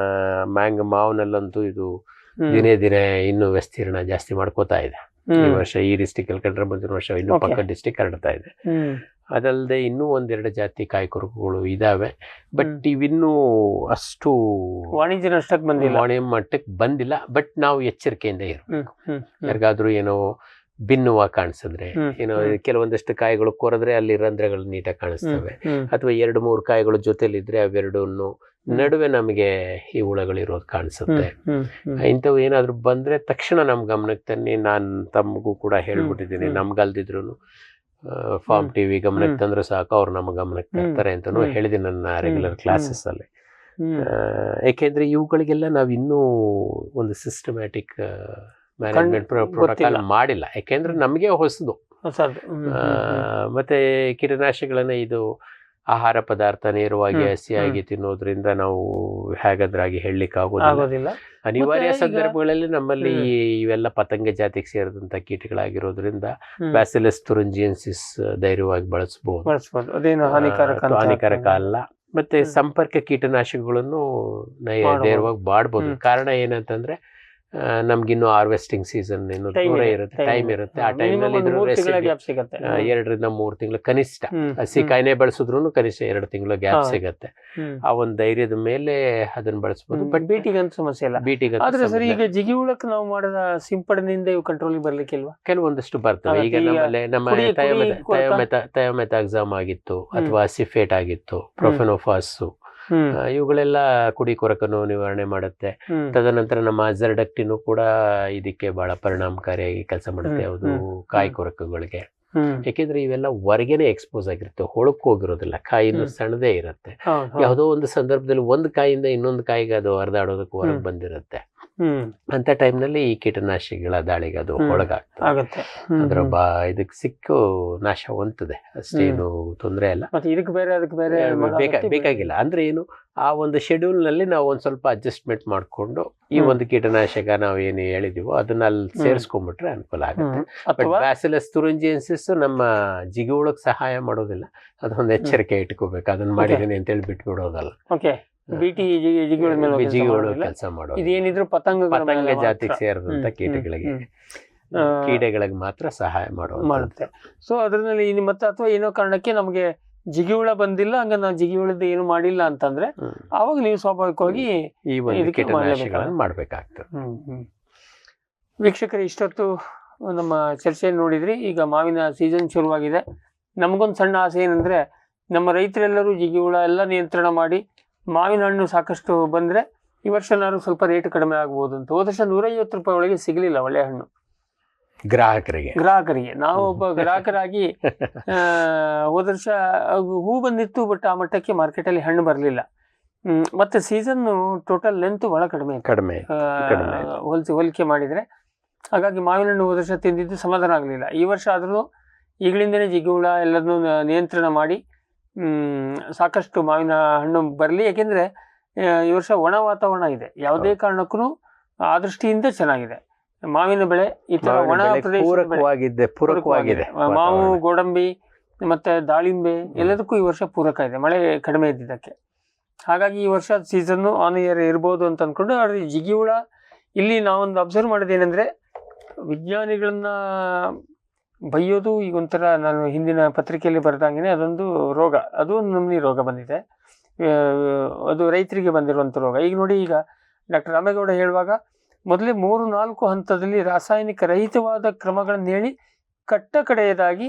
ಮಾವಿನಲ್ಲಂತೂ ಇದು ದಿನೇ ದಿನೇ ಇನ್ನೂ ವಿಸ್ತೀರ್ಣ ಜಾಸ್ತಿ ಮಾಡ್ಕೋತಾ ಇದೆ. ಈ ವರ್ಷ ಈ ಡಿಸ್ಟಿಕ್ ಅಲ್ಲಿ ಕಂಡ್ರೆ ಮುಂದಿನ ವರ್ಷ ಇನ್ನೂ ಪಕ್ಕ ಡಿಸ್ಟಿಕ್ ಹರಡ್ತಾ ಇದೆ. ಅದಲ್ಲದೆ ಇನ್ನೂ 1-2 ಜಾತಿ ಕಾಯಿ ಕೊರಕಗಳು ಇದಾವೆ. ಬಟ್ ಇವಿನ್ನೂ ಅಷ್ಟು ವಾಣಿಜ್ಯ ಮಟ್ಟಕ್ಕೆ ಬಂದಿಲ್ಲ. ಬಟ್ ನಾವು ಎಚ್ಚರಿಕೆಯಿಂದ ಇರಬೇಕು. ಯಾರಿಗಾದ್ರೂ ಏನೋ ಭಿನ್ನವ ಕಾಣಿಸಿದ್ರೆ, ಏನೋ ಕೆಲವೊಂದಷ್ಟು ಕಾಯಿಗಳು ಕೊರೆದ್ರೆ ಅಲ್ಲಿ ರಂಧ್ರಗಳು ನೀಟಾಗಿ ಕಾಣಿಸ್ತವೆ, ಅಥವಾ 2-3 ಕಾಯಿಗಳು ಜೊತೆಲಿದ್ರೆ ಅವೆರಡನ್ನು ನಡುವೆ ನಮಗೆ ಈ ಹುಳಗಳಿರೋದು ಕಾಣಿಸುತ್ತೆ. ಇಂಥವು ಏನಾದ್ರು ಬಂದ್ರೆ ತಕ್ಷಣ ನಮ್ ಗಮನಕ್ಕೆ ತನ್ನಿ. ನಾನು ತಮಗೂ ಕೂಡ ಹೇಳ್ಬಿಟ್ಟಿದ್ದೀನಿ, ನಮ್ಗಲ್ದಿದ್ರು ಫಾರ್ಮ್ ಟಿವಿ ಗಮನಕ್ಕೆ ತಂದ್ರೆ ಸಾಕು, ಅವ್ರು ನಮ್ಮ ಗಮನಕ್ಕೆ ತರ್ತಾರೆ ಅಂತಾನು ಹೇಳಿದ್ದೀನಿ ನನ್ನ ರೆಗ್ಯುಲರ್ ಕ್ಲಾಸಸ್ ಅಲ್ಲಿ. ಯಾಕೆಂದ್ರೆ ಇವುಗಳಿಗೆಲ್ಲ ನಾವ್ ಇನ್ನೂ ಒಂದು ಸಿಸ್ಟಮ್ಯಾಟಿಕ್ ಮ್ಯಾನೇಜ್ಮೆಂಟ್ ಪ್ರೋಟೋಕಾಲ್ ಮಾಡಿಲ್ಲ. ಯಾಕೆಂದ್ರೆ ನಮಗೆ ಹೊಸದು. ಮತ್ತೆ ಕೀಟನಾಶಕಗಳನ್ನ ಇದು ಆಹಾರ ಪದಾರ್ಥ ನೇರವಾಗಿ ಹಸಿಯಾಗಿ ತಿನ್ನೋದ್ರಿಂದ ನಾವು ಹೇಗಾದ್ರಾಗಿ ಹೇಳಲಿಕ್ಕೆ ಆಗೋದಿಲ್ಲ. ಅನಿವಾರ್ಯ ಸಂದರ್ಭಗಳಲ್ಲಿ ನಮ್ಮಲ್ಲಿ ಇವೆಲ್ಲ ಪತಂಗ ಜಾತಿಗೆ ಸೇರಿದಂತ ಕೀಟಗಳಾಗಿರೋದ್ರಿಂದ ಬ್ಯಾಸಿಲಸ್ ತುರಿಂಜಿಯನ್ಸಿಸ್ ಧೈರ್ಯವಾಗಿ ಬಳಸಬಹುದು, ಅದೇನು ಹಾನಿಕಾರಕ ಅಲ್ಲ. ಮತ್ತೆ ಸಂಪರ್ಕ ಕೀಟನಾಶಕಗಳನ್ನು ಧೈರ್ಯವಾಗಿ ಮಾಡಬಹುದು. ಕಾರಣ ಏನಂತಂದ್ರೆ ನಮ್ಗಿನ್ನು ಹಾರ್ವೆಸ್ಟಿಂಗ್ ಸೀಸನ್ ಏನು ದೂರ ಇರುತ್ತೆ, ಟೈಮ್ ಇರುತ್ತೆ. ಆ ಟೈಮ್ನಲ್ಲಿ 2-3 ತಿಂಗಳು ಕನಿಷ್ಠ ಹಸಿ ಕಾಯಿನೆ ಬಳಸಿದ್ರು ಕನಿಷ್ಠ 2 ತಿಂಗಳು ಗ್ಯಾಪ್ ಸಿಗತ್ತೆ. ಆ ಒಂದು ಧೈರ್ಯದ ಮೇಲೆ ಅದನ್ನ ಬಳಸಬಹುದು. ಬಟ್ ಬೀಟಿಗಂತ ಸಮಸ್ಯೆ ಇಲ್ಲ. ಆದ್ರೆ ಸರ್, ಈಗ ಜಿಗಿ ಹುಳಕ್ಕೆ ನಾವು ಮಾಡಿದ ಸಿಂಪಡಣೆಯಿಂದ ಇವು ಕಂಟ್ರೋಲ್ ಬರ್ಲಿಕ್ಕಿಲ್ವಾ? ಕೆಲವೊಂದಷ್ಟು ಬರ್ತವೆ. ಈಗ ನಮ್ಮಲ್ಲಿ ಥಯೋಮೆಥಾಕ್ಸಾಮ್ ಆಗಿತ್ತು, ಅಥವಾ ಸಿಫೇಟ್ ಆಗಿತ್ತು, ಪ್ರೊಫೆನೋಫಾಸ್, ಇವುಗಳೆಲ್ಲ ಕುಡಿ ಕೊರಕನ್ನು ನಿವಾರಣೆ ಮಾಡುತ್ತೆ. ತದನಂತರ ನಮ್ಮ ಅಜರ್ಡಕ್ಟಿನೂ ಕೂಡ ಇದಕ್ಕೆ ಬಹಳ ಪರಿಣಾಮಕಾರಿಯಾಗಿ ಕೆಲಸ ಮಾಡುತ್ತೆ, ಯಾವುದು ಕಾಯಿ ಕೊರಕಗಳಿಗೆ. ಯಾಕೆಂದ್ರೆ ಇವೆಲ್ಲ ಹೊರಗೇನೆ ಎಕ್ಸ್ಪೋಸ್ ಆಗಿರುತ್ತೆ, ಹೊಳಕ್ ಹೋಗಿರೋದಿಲ್ಲ. ಕಾಯಿನೂ ಸಣ್ಣದೇ ಇರುತ್ತೆ. ಯಾವುದೋ ಒಂದು ಸಂದರ್ಭದಲ್ಲಿ ಒಂದು ಕಾಯಿಂದ ಇನ್ನೊಂದು ಕಾಯಿಗೆ ಅದು ಹರಿದಾಡೋದಕ್ಕೆ ಹೊರಗೆ ಬಂದಿರುತ್ತೆ. ಅಂತ ಟೈಮ್ನಲ್ಲಿ ಈ ಕೀಟನಾಶಕಗಳ ದಾಳಿಗೆ ಅದು ಒಳಗಾಗ್ತದೆ. ಅದ್ರ ಇದಕ್ಕೆ ಸಿಕ್ಕು ನಾಶ ಹೊಂತದೆ, ಅಷ್ಟೇನು ತೊಂದರೆ ಇಲ್ಲ. ಬೇಕಾಗಿಲ್ಲ. ಅಂದ್ರೆ ಏನು, ಆ ಒಂದು ಶೆಡ್ಯೂಲ್ ನಲ್ಲಿ ನಾವು ಒಂದ್ ಸ್ವಲ್ಪ ಅಡ್ಜಸ್ಟ್ಮೆಂಟ್ ಮಾಡ್ಕೊಂಡು ಈ ಒಂದು ಕೀಟನಾಶಕ ನಾವು ಏನು ಹೇಳಿದೀವೋ ಅದನ್ನ ಅಲ್ಲಿ ಸೇರಿಸ್ಕೊಂಡ್ಬಿಟ್ರೆ ಅನುಕೂಲ ಆಗುತ್ತೆ. ಬಟ್ ಬ್ಯಾಸಿಲಸ್ ತುರಿಂಜಿಯನ್ಸಿಸ್ ನಮ್ಮ ಜಿಗಿಹುಳಕ್ಕೆ ಸಹಾಯ ಮಾಡೋದಿಲ್ಲ. ಅದೊಂದು ಎಚ್ಚರಿಕೆ ಇಟ್ಕೋಬೇಕು. ಅದನ್ನ ಮಾಡಿದೀನಿ ಅಂತೇಳಿ ಬಿಟ್ಬಿಡೋದಲ್ಲ. ಜಿಗಿಹುಳು ಕೆಲಸ ಮಾಡೋದು ಇದೇನಿದ್ರು ಪತಂಗ ಜಾತಿಗೆ ಸೇರಿದಂತ ಕೀಟಗಳಿಗೆ ಮಾತ್ರ ಸಹಾಯ ಮಾಡುತ್ತೆ. ಸೊ ಅದ್ರಲ್ಲಿ ಮತ್ತೆ ಅಥವಾ ಏನೋ ಕಾರಣಕ್ಕೆ ನಮಗೆ ಜಿಗಿಹುಳ ಬಂದಿಲ್ಲ, ಹಂಗ ನಾವು ಜಿಗಿಹುಳದ ಏನು ಮಾಡಿಲ್ಲ ಅಂತಂದ್ರೆ ಅವಾಗ ನೀವು ಸ್ವಾಭಾವಿಕವಾಗಿ ಈ ಒಂದು ಕೀಟನಾಶಕಗಳನ್ನು ಮಾಡ್ಬೇಕಾಗ್ತದೆ. ವೀಕ್ಷಕರು, ಇಷ್ಟೊತ್ತು ನಮ್ಮ ಚರ್ಚೆಯನ್ನು ನೋಡಿದ್ರಿ. ಈಗ ಮಾವಿನ ಸೀಸನ್ ಶುರುವಾಗಿದೆ. ನಮಗೊಂದು ಸಣ್ಣ ಆಸೆ ಏನಂದ್ರೆ, ನಮ್ಮ ರೈತರೆಲ್ಲರೂ ಜಿಗಿಹುಳ ಎಲ್ಲ ನಿಯಂತ್ರಣ ಮಾಡಿ ಮಾವಿನ ಹಣ್ಣು ಸಾಕಷ್ಟು ಬಂದ್ರೆ ಈ ವರ್ಷ ನಾನು ಸ್ವಲ್ಪ ರೇಟ್ ಕಡಿಮೆ ಆಗ್ಬೋದು ಅಂತ. ಹೋದ ವರ್ಷ 150 ರೂಪಾಯಿ ಒಳಗೆ ಸಿಗಲಿಲ್ಲ ಒಳ್ಳೆ ಹಣ್ಣು ಗ್ರಾಹಕರಿಗೆ. ನಾವು ಒಬ್ಬ ಗ್ರಾಹಕರಾಗಿ ಹೋದ ವರ್ಷ ಹೂ ಬಂದಿತ್ತು, ಬಟ್ ಆ ಮಟ್ಟಕ್ಕೆ ಮಾರ್ಕೆಟಲ್ಲಿ ಹಣ್ಣು ಬರಲಿಲ್ಲ. ಮತ್ತೆ ಸೀಸನ್ ಟೋಟಲ್ ಲೆಂತ್ ಬಹಳ ಕಡಿಮೆ ಹೋಲಿಕೆ ಮಾಡಿದ್ರೆ. ಹಾಗಾಗಿ ಮಾವಿನ ಹಣ್ಣು ಹೋದ ವರ್ಷ ತಿಂದಿದ್ದು ಸಮಾಧಾನ ಆಗಲಿಲ್ಲ. ಈ ವರ್ಷ ಆದ್ರೂ ಈಗಲಿಂದನೇ ಜಿಗಿಹುಳ ಎಲ್ಲದನ್ನೂ ನಿಯಂತ್ರಣ ಮಾಡಿ ಸಾಕಷ್ಟು ಮಾವಿನ ಹಣ್ಣು ಬರಲಿ. ಯಾಕೆಂದ್ರೆ ಈ ವರ್ಷ ಒಣ ವಾತಾವರಣ ಇದೆ. ಯಾವುದೇ ಕಾರಣಕ್ಕೂ ಆ ದೃಷ್ಟಿಯಿಂದ ಚೆನ್ನಾಗಿದೆ ಮಾವಿನ ಬೆಳೆ. ಈ ತರ ಒಣ ಪೂರಕವಾಗಿದೆ. ಮಾವು, ಗೋಡಂಬಿ ಮತ್ತೆ ದಾಳಿಂಬೆ ಎಲ್ಲದಕ್ಕೂ ಈ ವರ್ಷ ಪೂರಕ ಇದೆ, ಮಳೆ ಕಡಿಮೆ ಇದ್ದಿದ್ದಕ್ಕೆ. ಹಾಗಾಗಿ ಈ ವರ್ಷ ಸೀಸನ್ನು ಆನ್ ಇಯರ್ ಇರ್ಬೋದು ಅಂತ ಅಂದ್ಕೊಂಡು. ಆದ್ರೆ ಜಿಗಿಹುಳ ಇಲ್ಲಿ ನಾವೊಂದು ಅಬ್ಸರ್ವ್ ಮಾಡೋದೇನೆಂದ್ರೆ, ವಿಜ್ಞಾನಿಗಳನ್ನ ಬೈಯೋದು ಈಗ ಒಂಥರ, ನಾನು ಹಿಂದಿನ ಪತ್ರಿಕೆಯಲ್ಲಿ ಬರೆದಂಗೆ ಅದೊಂದು ರೋಗ, ಅದು ಒಂದು ನಮೂನಿ ರೋಗ ಬಂದಿದೆ. ಅದು ರೈತರಿಗೆ ಬಂದಿರುವಂಥ ರೋಗ. ಈಗ ನೋಡಿ, ಈಗ ಡಾಕ್ಟರ್ ರಾಮೇಗೌಡ ಹೇಳುವಾಗ ಮೊದಲೇ 3-4 ಹಂತದಲ್ಲಿ ರಾಸಾಯನಿಕ ರಹಿತವಾದ ಕ್ರಮಗಳನ್ನು ಹೇಳಿ ಕಡೆಯದಾಗಿ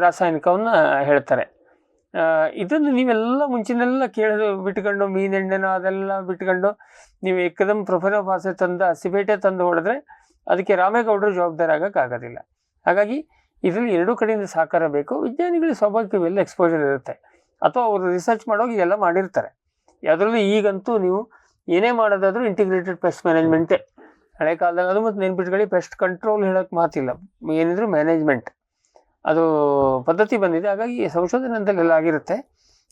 ರಾಸಾಯನಿಕವನ್ನು ಹೇಳ್ತಾರೆ. ಇದನ್ನು ನೀವೆಲ್ಲ ಮುಂಚಿನೆಲ್ಲ ಕೇಳೋದು ಬಿಟ್ಕೊಂಡು, ಮೀನೆಣ್ಣೆನ ಅದೆಲ್ಲ ಬಿಟ್ಕೊಂಡು ನೀವು ಏಕದಮ್ ಪ್ರೊಫೆನೋಫಾಸ್ ತಂದು ಸಿಬೇಟೆ ತಂದು ಹೊಡೆದ್ರೆ ಅದಕ್ಕೆ ರಾಮೇಗೌಡರು ಜವಾಬ್ದಾರಿ ಆಗೋಕ್ಕಾಗೋದಿಲ್ಲ. ಹಾಗಾಗಿ ಇದರಲ್ಲಿ 2 ಕಡೆಯಿಂದ ಸಹಕಾರ ಬೇಕು. ವಿಜ್ಞಾನಿಗಳಿಗೆ ಸ್ವಾಭಾವಿಕ ಇವೆಲ್ಲ ಎಕ್ಸ್ಪೋಜರ್ ಇರುತ್ತೆ, ಅಥವಾ ಅವರು ರಿಸರ್ಚ್ ಮಾಡೋಗಿ ಇದೆಲ್ಲ ಮಾಡಿರ್ತಾರೆ. ಅದರಲ್ಲೂ ಈಗಂತೂ ನೀವು ಏನೇ ಮಾಡೋದಾದ್ರೂ ಇಂಟಿಗ್ರೇಟೆಡ್ ಪೆಸ್ಟ್ ಮ್ಯಾನೇಜ್ಮೆಂಟೇ. ಹಳೆ ಕಾಲದಾಗ ಅದು ಮತ್ತು ನೆನ್ಪಿಟ್ಕೊಳ್ಳಿ, ಪೆಸ್ಟ್ ಕಂಟ್ರೋಲ್ ಹೇಳೋಕ್ಕೆ ಮಾತಿಲ್ಲ, ಏನಿದ್ರು ಮ್ಯಾನೇಜ್ಮೆಂಟ್. ಅದು ಪದ್ಧತಿ ಬಂದಿದೆ. ಹಾಗಾಗಿ ಸಂಶೋಧನೆ ಅಂತಲ್ಲೆಲ್ಲ ಆಗಿರುತ್ತೆ.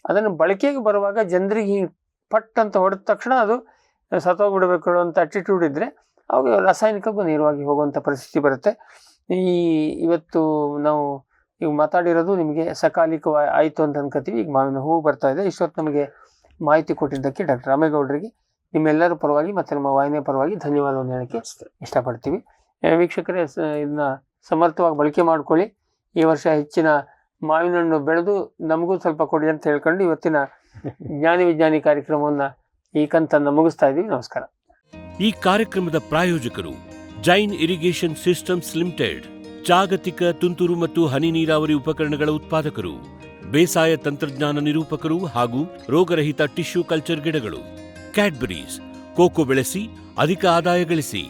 ಅದನ್ನು ಬಳಕೆಗೆ ಬರುವಾಗ ಜನರಿಗೆ ಹಿಂಗೆ ಪಟ್ ಅಂತ ಹೊಡೆದ ತಕ್ಷಣ ಅದು ಸತ್ತೋಗ್ಬಿಡ್ಬೇಕು ಅಂತ ಅಟಿಟ್ಯೂಡ್ ಇದ್ದರೆ ಅವಾಗ ರಾಸಾಯನಿಕಕ್ಕೂ ನೇರವಾಗಿ ಹೋಗುವಂಥ ಪರಿಸ್ಥಿತಿ ಬರುತ್ತೆ. ಇವತ್ತು ನಾವು ಈಗ ಮಾತಾಡಿರೋದು ನಿಮಗೆ ಸಕಾಲಿಕ ಆಯಿತು ಅಂತ ಅನ್ಕೋತೀವಿ. ಈಗ ಮಾವಿನ ಹೂವು ಬರ್ತಾ ಇದೆ. ಇಷ್ಟೊತ್ತು ನಮಗೆ ಮಾಹಿತಿ ಕೊಟ್ಟಿದ್ದಕ್ಕೆ ಡಾಕ್ಟರ್ ರಾಮೇಗೌಡರಿಗೆ ನಿಮ್ಮೆಲ್ಲರ ಪರವಾಗಿ ಮತ್ತು ನಮ್ಮ ವಾಹಿನಿಯ ಪರವಾಗಿ ಧನ್ಯವಾದವನ್ನು ಹೇಳೋಕ್ಕೆ ಇಷ್ಟಪಡ್ತೀವಿ. ವೀಕ್ಷಕರೇ, ಇದನ್ನ ಸಮರ್ಥವಾಗಿ ಬಳಕೆ ಮಾಡ್ಕೊಳ್ಳಿ. ಈ ವರ್ಷ ಹೆಚ್ಚಿನ ಮಾವಿನ ಹಣ್ಣು ಬೆಳೆದು ನಮಗೂ ಸ್ವಲ್ಪ ಕೊಡಿ ಅಂತ ಹೇಳ್ಕೊಂಡು ಇವತ್ತಿನ ಜ್ಞಾನಿ ವಿಜ್ಞಾನಿ ಕಾರ್ಯಕ್ರಮವನ್ನು ಈ ಕಂತನ್ನು ಮುಗಿಸ್ತಾ ಇದ್ದೀವಿ. ನಮಸ್ಕಾರ. ಈ ಕಾರ್ಯಕ್ರಮದ ಪ್ರಾಯೋಜಕರು ಜೈನ್ ಇರಿಗೇಷನ್ ಸಿಸ್ಟಮ್ಸ್ ಲಿಮಿಟೆಡ್, ಜಾಗತಿಕ ತುಂತುರು ಮತ್ತು ಹನಿ ನೀರಾವರಿ ಉಪಕರಣಗಳ ಉತ್ಪಾದಕರು, ಬೇಸಾಯ ತಂತ್ರಜ್ಞಾನ ನಿರೂಪಕರು ಹಾಗೂ ರೋಗರಹಿತ ಟಿಶ್ಯೂ ಕಲ್ಚರ್ ಗಿಡಗಳು. ಕ್ಯಾಡ್ಬರೀಸ್, ಕೋಕೋ ಬೆಳೆಸಿ ಅಧಿಕ ಆದಾಯ ಗಳಿಸಿ.